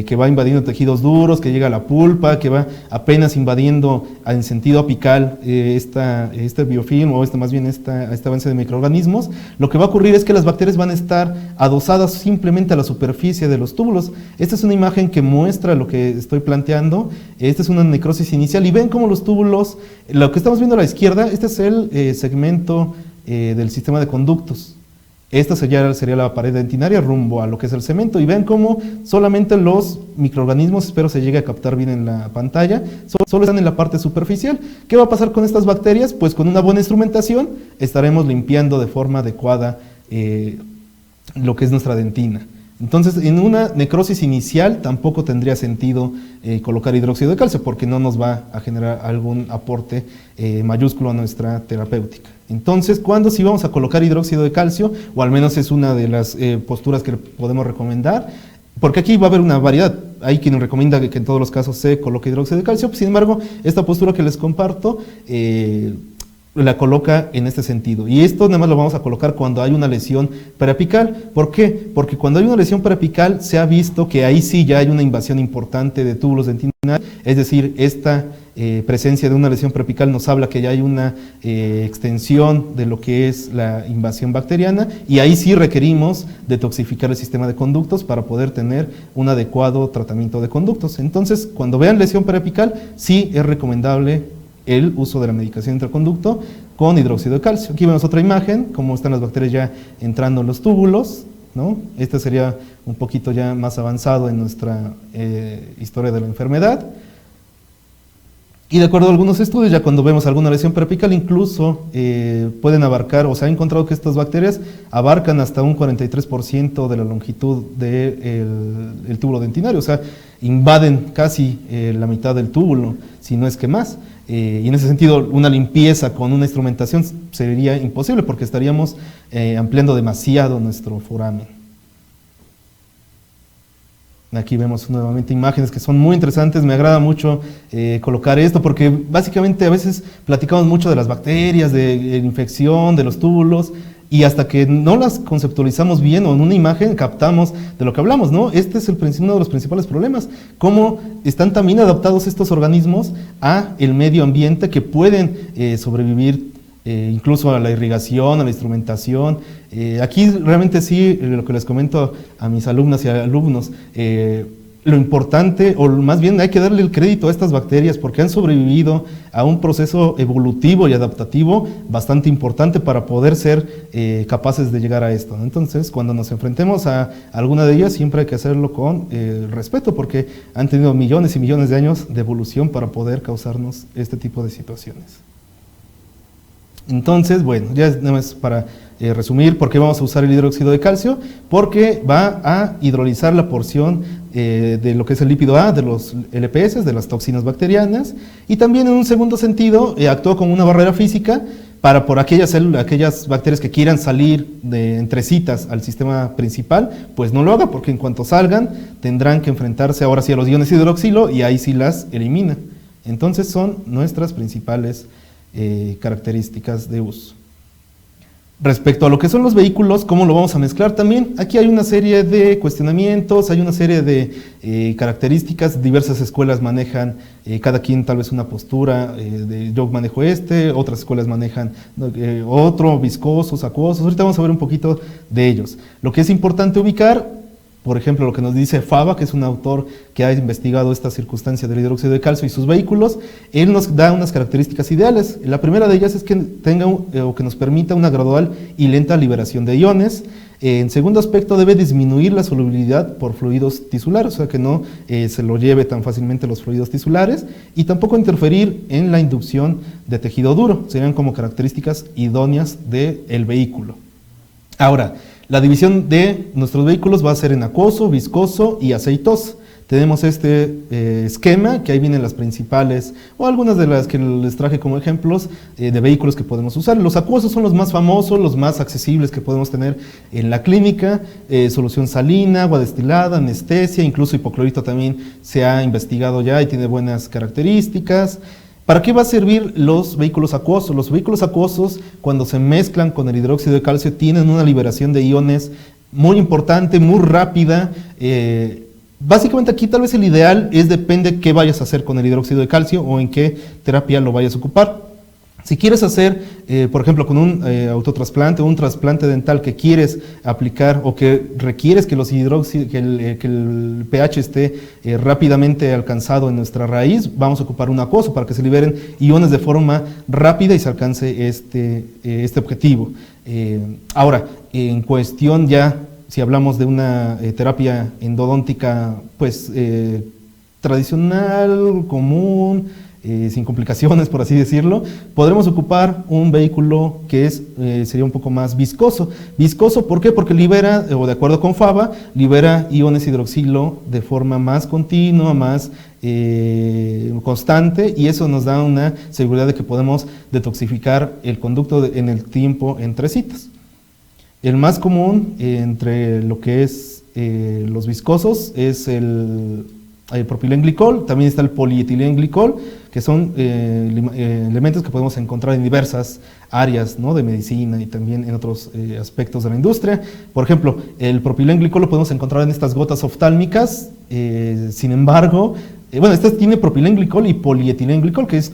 que va invadiendo tejidos duros, que llega a la pulpa, que va apenas invadiendo en sentido apical este biofilm, o más bien este avance de microorganismos, lo que va a ocurrir es que las bacterias van a estar adosadas simplemente a la superficie de los túbulos. Esta es una imagen que muestra lo que estoy planteando. Esta es una necrosis inicial y ven cómo los túbulos, lo que estamos viendo a la izquierda, este es el segmento del sistema de conductos. Esta sería la pared dentinaria rumbo a lo que es el cemento, y ven cómo solamente los microorganismos, espero se llegue a captar bien en la pantalla, solo están en la parte superficial. ¿Qué va a pasar con estas bacterias? Pues con una buena instrumentación estaremos limpiando de forma adecuada lo que es nuestra dentina. Entonces, en una necrosis inicial tampoco tendría sentido colocar hidróxido de calcio porque no nos va a generar algún aporte mayúsculo a nuestra terapéutica. Entonces, ¿cuándo sí vamos a colocar hidróxido de calcio? O al menos es una de las posturas que podemos recomendar, porque aquí va a haber una variedad. Hay quien recomienda que en todos los casos se coloque hidróxido de calcio, sin embargo, esta postura que les comparto la coloca en este sentido. Y esto nada más lo vamos a colocar cuando hay una lesión periapical. ¿Por qué? Porque cuando hay una lesión periapical se ha visto que ahí sí ya hay una invasión importante de túbulos dentinarios, es decir, esta presencia de una lesión periapical nos habla que ya hay una extensión de lo que es la invasión bacteriana, y ahí sí requerimos detoxificar el sistema de conductos para poder tener un adecuado tratamiento de conductos. Entonces, cuando vean lesión periapical, sí es recomendable el uso de la medicación intraconducto con hidróxido de calcio. Aquí vemos otra imagen, cómo están las bacterias ya entrando en los túbulos, ¿no? Este sería un poquito ya más avanzado en nuestra historia de la enfermedad. Y de acuerdo a algunos estudios, ya cuando vemos alguna lesión periapical, incluso pueden abarcar, o se ha encontrado que estas bacterias abarcan hasta un 43% de la longitud del túbulo dentinario, o sea, invaden casi la mitad del túbulo, si no es que más. Y en ese sentido, una limpieza con una instrumentación sería imposible porque estaríamos ampliando demasiado nuestro foramen. Aquí vemos nuevamente imágenes que son muy interesantes. Me agrada mucho colocar esto porque básicamente a veces platicamos mucho de las bacterias, de la infección, de los túbulos, y hasta que no las conceptualizamos bien o en una imagen captamos de lo que hablamos, ¿no? Este es uno de los principales problemas, cómo están también adaptados estos organismos a el medio ambiente, que pueden sobrevivir incluso a la irrigación, a la instrumentación. Aquí realmente sí, lo que les comento a mis alumnas y alumnos, lo importante, o más bien hay que darle el crédito a estas bacterias porque han sobrevivido a un proceso evolutivo y adaptativo bastante importante para poder ser capaces de llegar a esto. Entonces, cuando nos enfrentemos a alguna de ellas, siempre hay que hacerlo con respeto, porque han tenido millones y millones de años de evolución para poder causarnos este tipo de situaciones. Entonces, bueno, ya nada más para resumir, ¿por qué vamos a usar el hidróxido de calcio? Porque va a hidrolizar la porción de lo que es el lípido A, de los LPS, de las toxinas bacterianas, y también en un segundo sentido actúa como una barrera física para por aquellas bacterias que quieran salir de entrecitas al sistema principal, pues no lo haga, porque en cuanto salgan tendrán que enfrentarse ahora sí a los iones hidroxilo y ahí sí las elimina. Entonces son nuestras principales características de uso. Respecto a lo que son los vehículos, ¿cómo lo vamos a mezclar también? Aquí hay una serie de cuestionamientos, hay una serie de características, diversas escuelas manejan, cada quien tal vez una postura, yo manejo otras escuelas manejan otro, viscosos, acuosos, ahorita vamos a ver un poquito de ellos. Lo que es importante ubicar, por ejemplo, lo que nos dice Fava, que es un autor que ha investigado esta circunstancia del hidróxido de calcio y sus vehículos, él nos da unas características ideales. La primera de ellas es que tenga o que nos permita una gradual y lenta liberación de iones. En segundo aspecto, debe disminuir la solubilidad por fluidos tisulares, o sea que no se lo lleve tan fácilmente los fluidos tisulares, y tampoco interferir en la inducción de tejido duro. Serían como características idóneas del vehículo. Ahora, la división de nuestros vehículos va a ser en acuoso, viscoso y aceitoso. Tenemos este esquema, que ahí vienen las principales, o algunas de las que les traje como ejemplos de vehículos que podemos usar. Los acuosos son los más famosos, los más accesibles que podemos tener en la clínica, solución salina, agua destilada, anestesia, incluso hipoclorito también se ha investigado ya y tiene buenas características. ¿Para qué va a servir los vehículos acuosos? Los vehículos acuosos, cuando se mezclan con el hidróxido de calcio, tienen una liberación de iones muy importante, muy rápida. Básicamente aquí tal vez el ideal depende qué vayas a hacer con el hidróxido de calcio o en qué terapia lo vayas a ocupar. Si quieres hacer, por ejemplo, con un autotrasplante o un trasplante dental que quieres aplicar o que requieres que el pH esté rápidamente alcanzado en nuestra raíz, vamos a ocupar un acuoso para que se liberen iones de forma rápida y se alcance este objetivo. Ahora, en cuestión ya, si hablamos de una terapia endodóntica, pues tradicional, común, sin complicaciones, por así decirlo, podremos ocupar un vehículo que sería un poco más viscoso. ¿Viscoso por qué? Porque libera, o de acuerdo con Fava, libera iones hidroxilo de forma más continua, más constante, y eso nos da una seguridad de que podemos detoxificar el conducto en el tiempo entre citas. El más común entre lo que es los viscosos es el propilenglicol, también está el polietilenglicol, que son elementos que podemos encontrar en diversas áreas, ¿no?, de medicina y también en otros aspectos de la industria. Por ejemplo, el propilenglicol lo podemos encontrar en estas gotas oftálmicas, sin embargo, este tiene propilenglicol y polietilenglicol, que es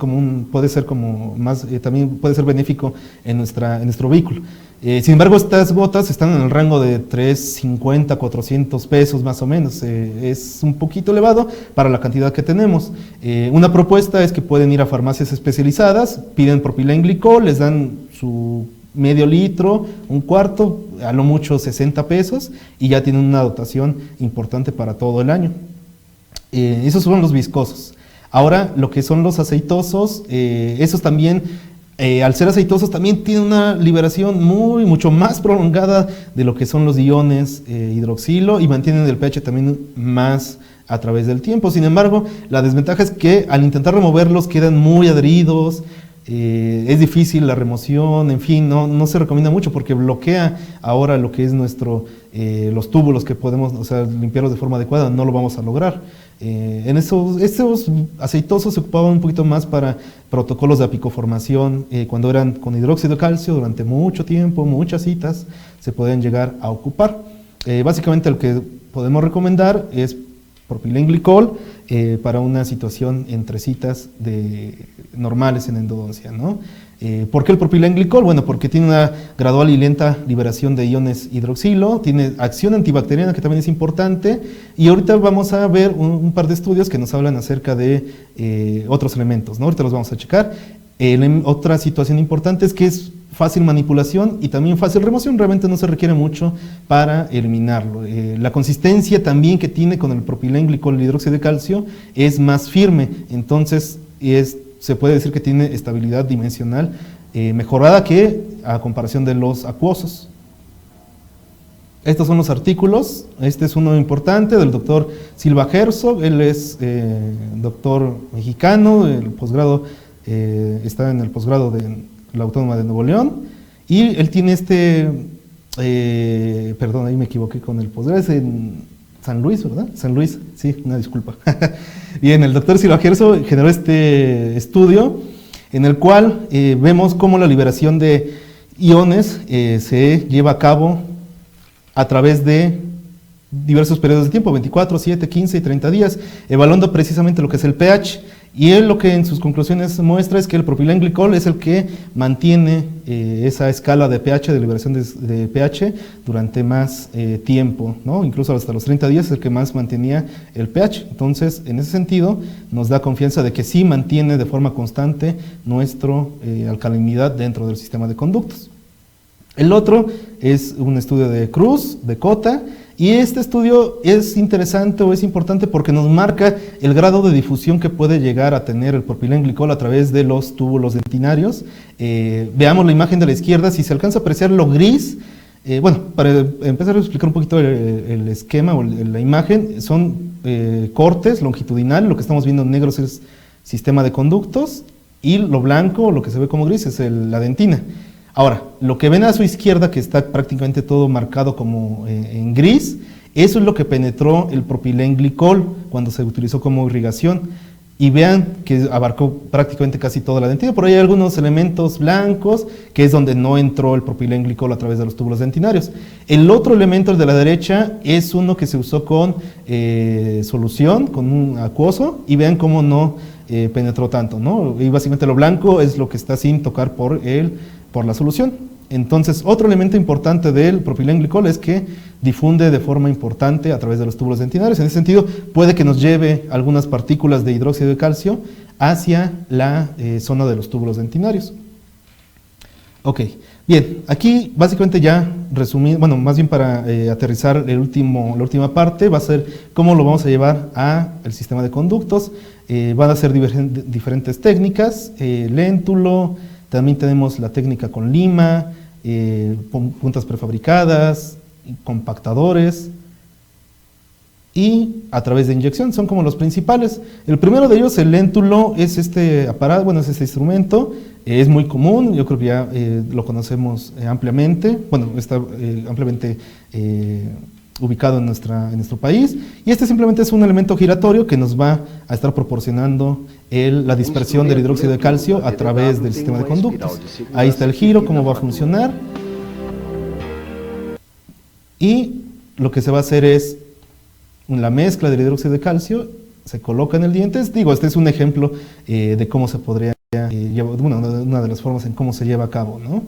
puede ser como más, también puede ser benéfico en nuestro vehículo. Sin embargo, estas gotas están en el rango de 350, 400 pesos más o menos. Es un poquito elevado para la cantidad que tenemos. Una propuesta es que pueden ir a farmacias especializadas, piden propilenglicol, les dan su medio litro, un cuarto, a lo mucho 60 pesos, y ya tienen una dotación importante para todo el año. Esos son los viscosos. Ahora, lo que son los aceitosos, esos también, al ser aceitosos, también tienen una liberación mucho más prolongada de lo que son los iones hidroxilo, y mantienen el pH también más a través del tiempo. Sin embargo, la desventaja es que al intentar removerlos quedan muy adheridos, es difícil la remoción, en fin, no se recomienda mucho porque bloquea ahora lo que es los túbulos que podemos, limpiarlos de forma adecuada, no lo vamos a lograr. Estos aceitosos se ocupaban un poquito más para protocolos de apicoformación, cuando eran con hidróxido de calcio durante mucho tiempo, muchas citas, se podían llegar a ocupar. Básicamente lo que podemos recomendar es propilenglicol para una situación entre citas normales en endodoncia, ¿no? ¿Por qué el propilenglicol? Bueno, porque tiene una gradual y lenta liberación de iones hidroxilo, tiene acción antibacteriana que también es importante, y ahorita vamos a ver un par de estudios que nos hablan acerca de otros elementos, ¿no? Ahorita los vamos a checar. Otra situación importante es que es fácil manipulación y también fácil remoción, realmente no se requiere mucho para eliminarlo. La consistencia también que tiene con el propilenglicol, el hidróxido de calcio, es más firme, entonces se puede decir que tiene estabilidad dimensional mejorada que a comparación de los acuosos. Estos son los artículos. Este es uno importante del doctor Silva Herzog. Él es doctor mexicano, el posgrado, está en el posgrado de la Autónoma de Nuevo León, y él tiene perdón, ahí me equivoqué con el posgrado, es en San Luis, ¿verdad? San Luis, sí, una disculpa. Bien, el doctor Silva Herzog generó este estudio en el cual vemos cómo la liberación de iones se lleva a cabo a través de diversos periodos de tiempo, 24, 7, 15 y 30 días, evaluando precisamente lo que es el pH, y él lo que en sus conclusiones muestra es que el propilenglicol es el que mantiene esa escala de pH, de liberación de pH, durante más tiempo, ¿no? Incluso hasta los 30 días es el que más mantenía el pH. Entonces, en ese sentido, nos da confianza de que sí mantiene de forma constante nuestra alcalinidad dentro del sistema de conductos. El otro es un estudio de Cruz, de Cota, y este estudio es interesante o es importante porque nos marca el grado de difusión que puede llegar a tener el propilenglicol a través de los túbulos dentinarios. Veamos la imagen de la izquierda, si se alcanza a apreciar lo gris. Bueno, para empezar a explicar un poquito el esquema o la imagen, son cortes longitudinales, lo que estamos viendo en negros es sistema de conductos, y lo blanco, lo que se ve como gris, es la dentina. Ahora, lo que ven a su izquierda, que está prácticamente todo marcado como en gris, eso es lo que penetró el propilenglicol cuando se utilizó como irrigación. Y vean que abarcó prácticamente casi toda la dentina. Por ahí hay algunos elementos blancos, que es donde no entró el propilenglicol a través de los túbulos dentinarios. El otro elemento, el de la derecha, es uno que se usó con solución, con un acuoso, y vean cómo no penetró tanto, ¿no? Y básicamente lo blanco es lo que está sin tocar por la solución. Entonces, otro elemento importante del propilenglicol es que difunde de forma importante a través de los túbulos dentinarios. En ese sentido, puede que nos lleve algunas partículas de hidróxido de calcio hacia la zona de los túbulos dentinarios. Ok, bien, aquí básicamente ya resumí, bueno, más bien para aterrizar la última parte, va a ser cómo lo vamos a llevar al sistema de conductos. Van a ser diferentes técnicas, léntulo. También tenemos la técnica con lima, puntas prefabricadas, compactadores y a través de inyección, son como los principales. El primero de ellos, el léntulo, es este aparato, bueno, es este instrumento, es muy común, yo creo que ya lo conocemos ampliamente, bueno, está ampliamente ubicado en nuestro país, y este simplemente es un elemento giratorio que nos va a estar proporcionando la dispersión del hidróxido de calcio a través del sistema de conductos. Ahí está el giro, cómo va a funcionar, y lo que se va a hacer es la mezcla del hidróxido de calcio, se coloca en el diente. Digo, este es un ejemplo de cómo se podría llevar, una de las formas en cómo se lleva a cabo, ¿no?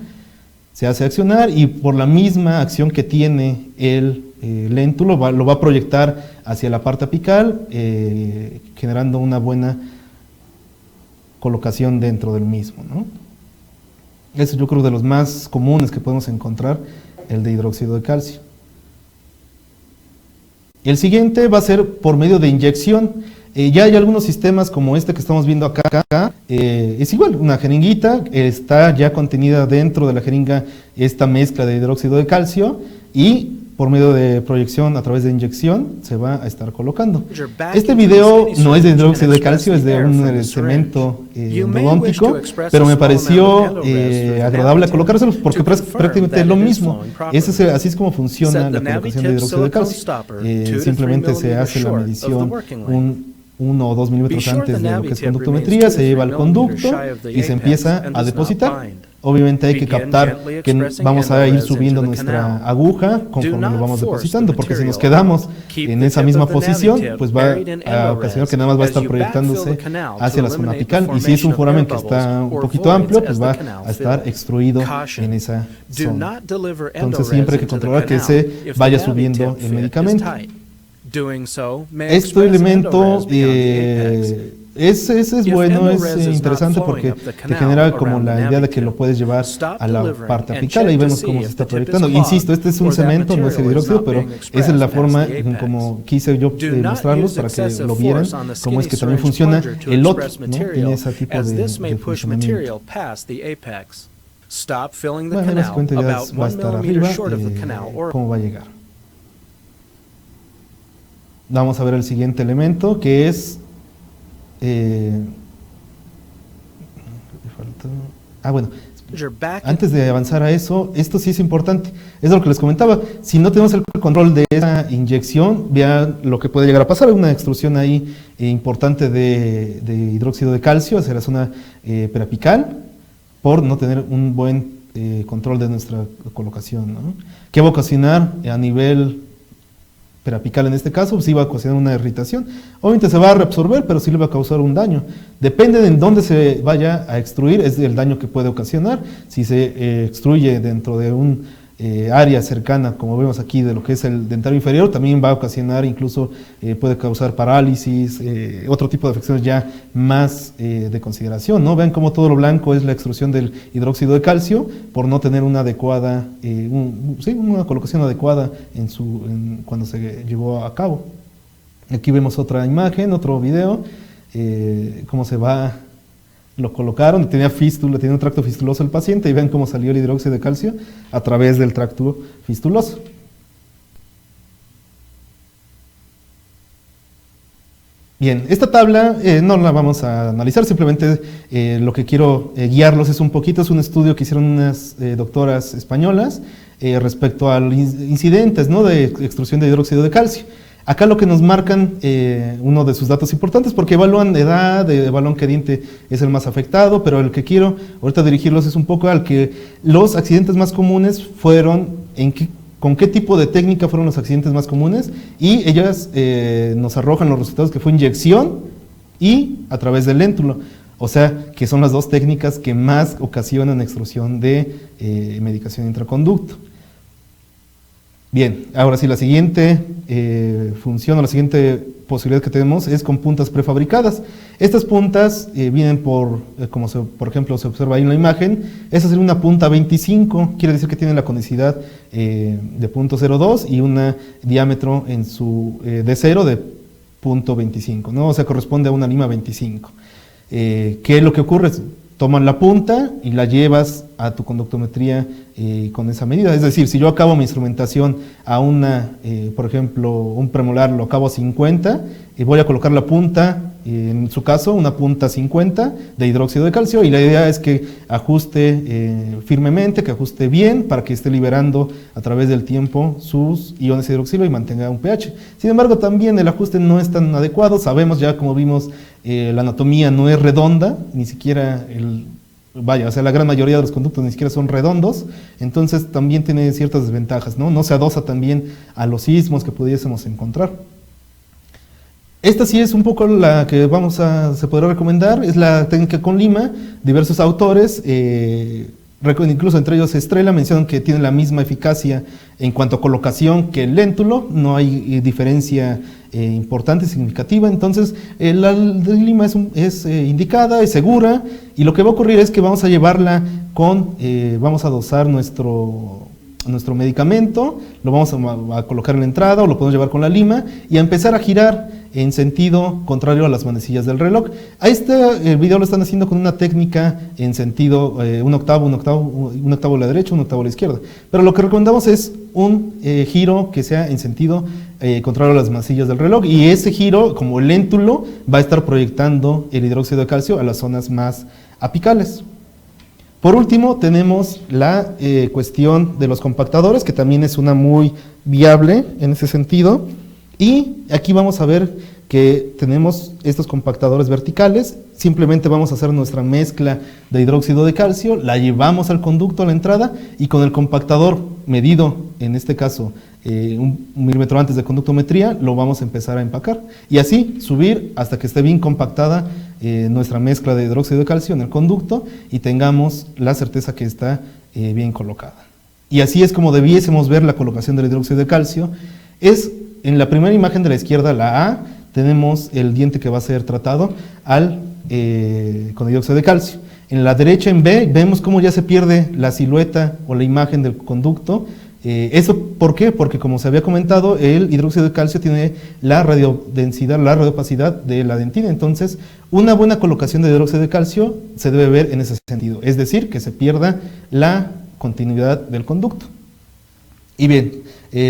Se hace accionar y por la misma acción que tiene el léntulo lo va a proyectar hacia la parte apical, generando una buena colocación dentro del mismo, ¿no? Eso yo creo de los más comunes que podemos encontrar, el de hidróxido de calcio. El siguiente va a ser por medio de inyección. Ya hay algunos sistemas como este que estamos viendo acá, es igual, una jeringuita, está ya contenida dentro de la jeringa esta mezcla de hidróxido de calcio y por medio de proyección a través de inyección se va a estar colocando. Este video no es de hidróxido de calcio, es de un cemento endodóntico, pero me pareció agradable colocárselos porque prácticamente es lo mismo. Así es como funciona la colocación de hidróxido de calcio. Simplemente se hace la medición 1 o 2 milímetros antes de lo que es conductometría, se lleva al conducto y se empieza a depositar. Obviamente hay que captar que vamos a ir subiendo nuestra aguja conforme lo vamos depositando, porque si nos quedamos en esa misma posición, pues va a ocasionar que nada más va a estar proyectándose hacia la zona apical, y si es un foramen que está un poquito amplio, pues va a estar extruido en esa zona. Entonces siempre hay que controlar que se vaya subiendo el medicamento. Este elemento es bueno, es interesante porque te genera como la idea de que lo puedes llevar a la parte apical. Ahí vemos cómo se está proyectando. Insisto, este es un cemento, no es el hidróxido, pero esa es la forma en como quise yo mostrarlos para que lo vieran, cómo es que también funciona el otro, ¿no? Tiene ese tipo de funcionamiento. Bueno, básicamente ya va a estar arriba, cómo va a llegar. Vamos a ver el siguiente elemento, que es bueno, antes de avanzar a eso, esto sí es importante, es lo que les comentaba. Si no tenemos el control de esa inyección, vean lo que puede llegar a pasar. Hay una extrusión ahí importante de hidróxido de calcio hacia la zona periapical, por no tener un buen control de nuestra colocación, ¿no? ¿Qué va a ocasionar a nivel periapical en este caso? Pues sí va a ocasionar una irritación. Obviamente se va a reabsorber, pero sí le va a causar un daño. Depende de en dónde se vaya a extruir, es el daño que puede ocasionar. Si se extruye dentro de un área cercana, como vemos aquí, de lo que es el dentario inferior, también va a ocasionar, incluso puede causar parálisis, otro tipo de afecciones ya más de consideración, ¿no? Vean cómo todo lo blanco es la extrusión del hidróxido de calcio por no tener una adecuada, una colocación adecuada cuando se llevó a cabo. Aquí vemos otra imagen, otro video, cómo lo colocaron, tenía fístula, tenía un tracto fistuloso el paciente, y ven cómo salió el hidróxido de calcio a través del tracto fistuloso. Bien, esta tabla no la vamos a analizar, simplemente lo que quiero guiarlos es un poquito, es un estudio que hicieron unas doctoras españolas respecto a los incidentes, ¿no?, de extrusión de hidróxido de calcio. Acá lo que nos marcan, uno de sus datos importantes, porque evalúan edad, evalúan qué diente es el más afectado, pero el que quiero ahorita dirigirlos es un poco al que los accidentes más comunes fueron, con qué tipo de técnica fueron los accidentes más comunes, y ellas nos arrojan los resultados que fue inyección y a través del léntulo. O sea, que son las dos técnicas que más ocasionan extrusión de medicación intraconducto. Bien, ahora sí, la siguiente función o la siguiente posibilidad que tenemos es con puntas prefabricadas. Estas puntas vienen por ejemplo se observa ahí en la imagen. Esa sería una punta 25, quiere decir que tiene la conicidad de 0.02 y un diámetro en su D0 de 0.25, ¿no? O sea, corresponde a una lima 25. ¿Qué es lo que ocurre? Toman la punta y la llevas a tu conductometría con esa medida. Es decir, si yo acabo mi instrumentación a por ejemplo, un premolar lo acabo a 50, y voy a colocar la punta, en su caso, una punta 50 de hidróxido de calcio, y la idea es que ajuste firmemente, que ajuste bien, para que esté liberando a través del tiempo sus iones de hidroxilo y mantenga un pH. Sin embargo, también el ajuste no es tan adecuado. Sabemos ya, como vimos, la anatomía no es redonda, ni siquiera o sea, la gran mayoría de los conductos ni siquiera son redondos, entonces también tiene ciertas desventajas, ¿no? No se adosa también a los ismos que pudiésemos encontrar. Esta sí es un poco la que se podrá recomendar, es la técnica con lima. Diversos autores, incluso entre ellos Estrella, mencionan que tiene la misma eficacia en cuanto a colocación que el léntulo, no hay diferencia importante, significativa. Entonces la lima es indicada, es segura, y lo que va a ocurrir es que vamos a llevarla vamos a dosar nuestro medicamento, lo vamos a colocar en la entrada, o lo podemos llevar con la lima y a empezar a girar en sentido contrario a las manecillas del reloj. El video lo están haciendo con una técnica en sentido un octavo a la derecha, un octavo a la izquierda, pero lo que recomendamos es un giro que sea en sentido contrario a las manecillas del reloj, y ese giro, como el léntulo, va a estar proyectando el hidróxido de calcio a las zonas más apicales. Por último, tenemos la cuestión de los compactadores, que también es una muy viable en ese sentido, y aquí vamos a ver que tenemos estos compactadores verticales, simplemente vamos a hacer nuestra mezcla de hidróxido de calcio, la llevamos al conducto a la entrada y con el compactador medido, en este caso 1 milímetro antes de conductometría, lo vamos a empezar a empacar y así subir hasta que esté bien compactada nuestra mezcla de hidróxido de calcio en el conducto y tengamos la certeza que está bien colocada. Y así es como debiésemos ver la colocación del hidróxido de calcio. Es en la primera imagen de la izquierda, la A, tenemos el diente que va a ser tratado con hidróxido de calcio. En la derecha, en B, vemos cómo ya se pierde la silueta o la imagen del conducto. ¿Eso por qué? Porque como se había comentado, el hidróxido de calcio tiene la radiodensidad, la radiopacidad de la dentina. Entonces, una buena colocación de hidróxido de calcio se debe ver en ese sentido. Es decir, que se pierda la continuidad del conducto. Y bien,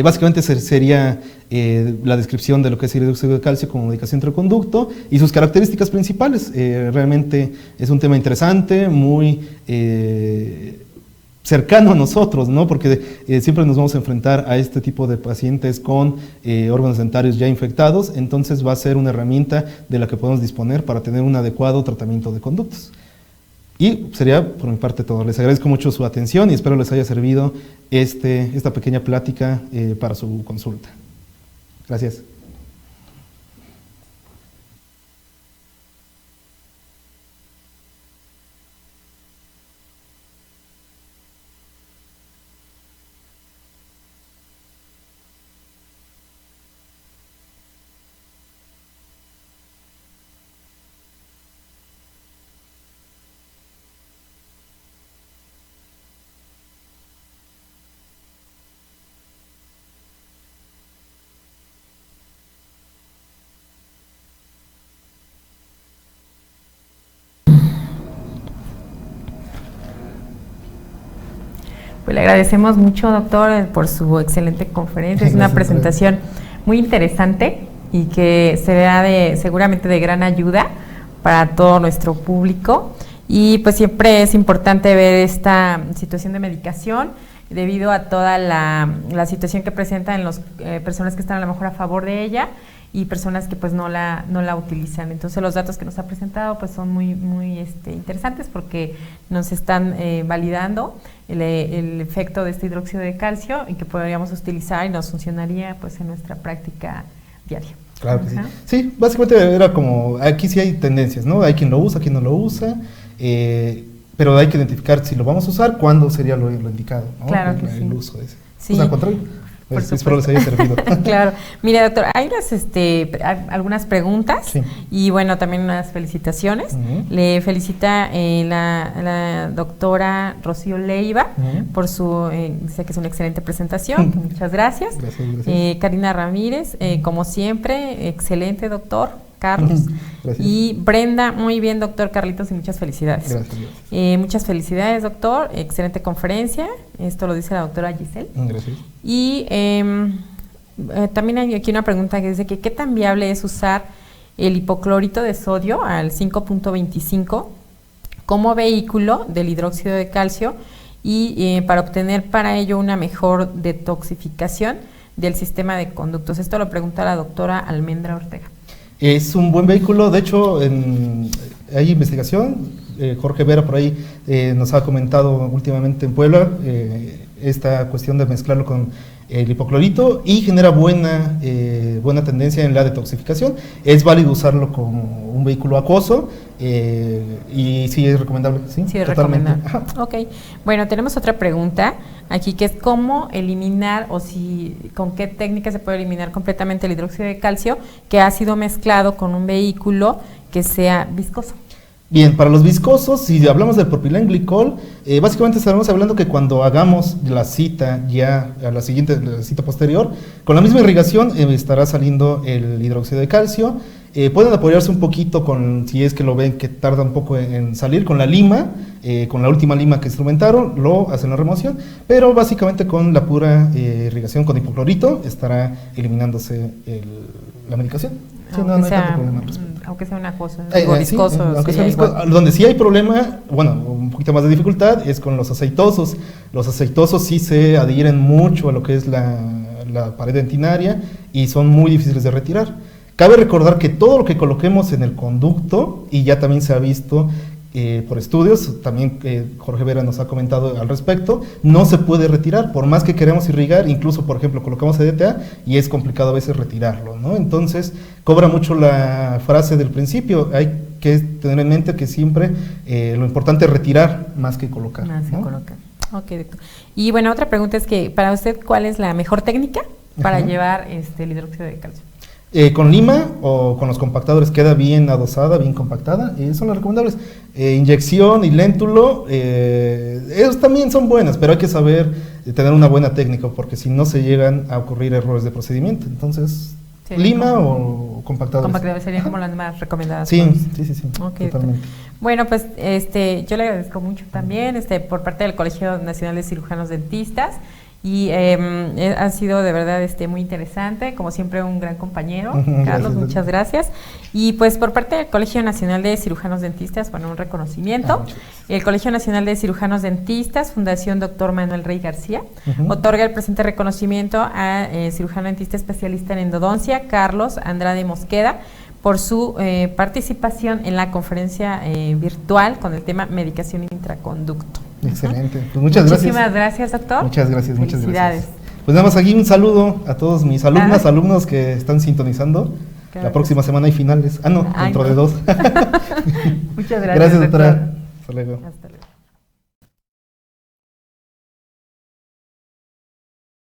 básicamente sería la descripción de lo que es el hidróxido de calcio como medicación entre conducto y sus características principales. Realmente es un tema interesante, muy cercano a nosotros, ¿no? Porque siempre nos vamos a enfrentar a este tipo de pacientes con órganos dentarios ya infectados, entonces va a ser una herramienta de la que podemos disponer para tener un adecuado tratamiento de conductos. Y sería por mi parte todo. Les agradezco mucho su atención y espero les haya servido esta pequeña plática para su consulta. Gracias. Pues le agradecemos mucho, doctor, por su excelente conferencia. Es una presentación muy interesante y que será seguramente de gran ayuda para todo nuestro público. Y pues siempre es importante ver esta situación de medicación debido a toda la situación que presentan las personas que están a lo mejor a favor de ella y personas que pues no la utilizan. Entonces los datos que nos ha presentado pues son muy interesantes porque nos están validando el efecto de este hidróxido de calcio y que podríamos utilizar y nos funcionaría pues en nuestra práctica diaria. Claro que sí. Sí, básicamente era como, aquí sí hay tendencias, ¿no? Hay quien lo usa, quien no lo usa, pero hay que identificar si lo vamos a usar, cuándo sería lo indicado, ¿no? Claro que sí. El uso de ese. Sí. Pues al contrario. Espero les haya servido. Claro. Mire, doctor, hay algunas preguntas sí. Y bueno, también unas felicitaciones. Le felicita la doctora Rocío Leiva por su, dice que es una excelente presentación. Muchas gracias. Gracias. Karina Ramírez, como siempre, excelente doctor. Carlos. Y Brenda, muy bien, doctor Carlitos, y muchas felicidades. Gracias. Muchas felicidades, doctor, excelente conferencia, esto lo dice la doctora Giselle. Gracias. Y también hay aquí una pregunta que dice que ¿qué tan viable es usar el hipoclorito de sodio al 5.25 como vehículo del hidróxido de calcio y para obtener para ello una mejor detoxificación del sistema de conductos? Esto lo pregunta la doctora Almendra Ortega. Es un buen vehículo, de hecho hay investigación, Jorge Vera por ahí nos ha comentado últimamente en Puebla esta cuestión de mezclarlo con el hipoclorito y genera buena tendencia en la detoxificación. Es válido usarlo como un vehículo acuoso y sí es recomendable. Sí, es recomendable. Ok, bueno, tenemos otra pregunta aquí que es cómo eliminar con qué técnica se puede eliminar completamente el hidróxido de calcio que ha sido mezclado con un vehículo que sea viscoso. Bien, para los viscosos, si hablamos del propilenglicol, básicamente estaremos hablando que cuando hagamos la cita ya a la cita posterior, con la misma irrigación estará saliendo el hidróxido de calcio. Pueden apoyarse un poquito si es que lo ven que tarda un poco en salir, con la lima, con la última lima que instrumentaron, lo hacen la remoción, pero básicamente con la pura irrigación con hipoclorito estará eliminándose la medicación. Sí, no hay tanto problema al respecto. Aunque sea una cosa, viscoso. Sí, aunque sea viscoso. Donde sí hay problema, bueno, un poquito más de dificultad, es con los aceitosos. Los aceitosos sí se adhieren mucho a lo que es la pared dentinaria y son muy difíciles de retirar. Cabe recordar que todo lo que coloquemos en el conducto, y ya también se ha visto por estudios, también Jorge Vera nos ha comentado al respecto, no se puede retirar, por más que queremos irrigar, incluso por ejemplo colocamos EDTA y es complicado a veces retirarlo, ¿no? Entonces cobra mucho la frase del principio, hay que tener en mente que siempre lo importante es retirar más que colocar. Más que ¿no? colocar. Ok, doctor. Y bueno, otra pregunta es que para usted, ¿cuál es la mejor técnica para llevar el hidróxido de calcio? Con lima o con los compactadores queda bien adosada, bien compactada, son las recomendables. Inyección y léntulo, esos también son buenas, pero hay que saber tener una buena técnica, porque si no se llegan a ocurrir errores de procedimiento. Entonces, Sí, lima como, o compactadores. compactadores serían como las más recomendadas. Sí, pues. sí, Ok, totalmente. Bueno, pues yo le agradezco mucho también por parte del Colegio Nacional de Cirujanos Dentistas. Y ha sido de verdad muy interesante, como siempre un gran compañero, Carlos, Gracias. muchas gracias. Y pues por parte del Colegio Nacional de Cirujanos Dentistas, bueno, un reconocimiento. El Colegio Nacional de Cirujanos Dentistas, Fundación Dr. Manuel Rey García, otorga el presente reconocimiento a cirujano dentista especialista en endodoncia, Carlos Andrade Mosqueda, por su participación en la conferencia virtual con el tema medicación intraconducto. Excelente, pues muchas gracias. Muchísimas gracias, doctor. Muchas gracias, muchas Felicidades. gracias. Pues nada más aquí un saludo a todos mis alumnas, alumnos que están sintonizando. Claro. La próxima semana hay finales. No, Ay, dentro no. de 2. Muchas gracias, Gracias, doctora. doctor. Hasta luego. Hasta luego.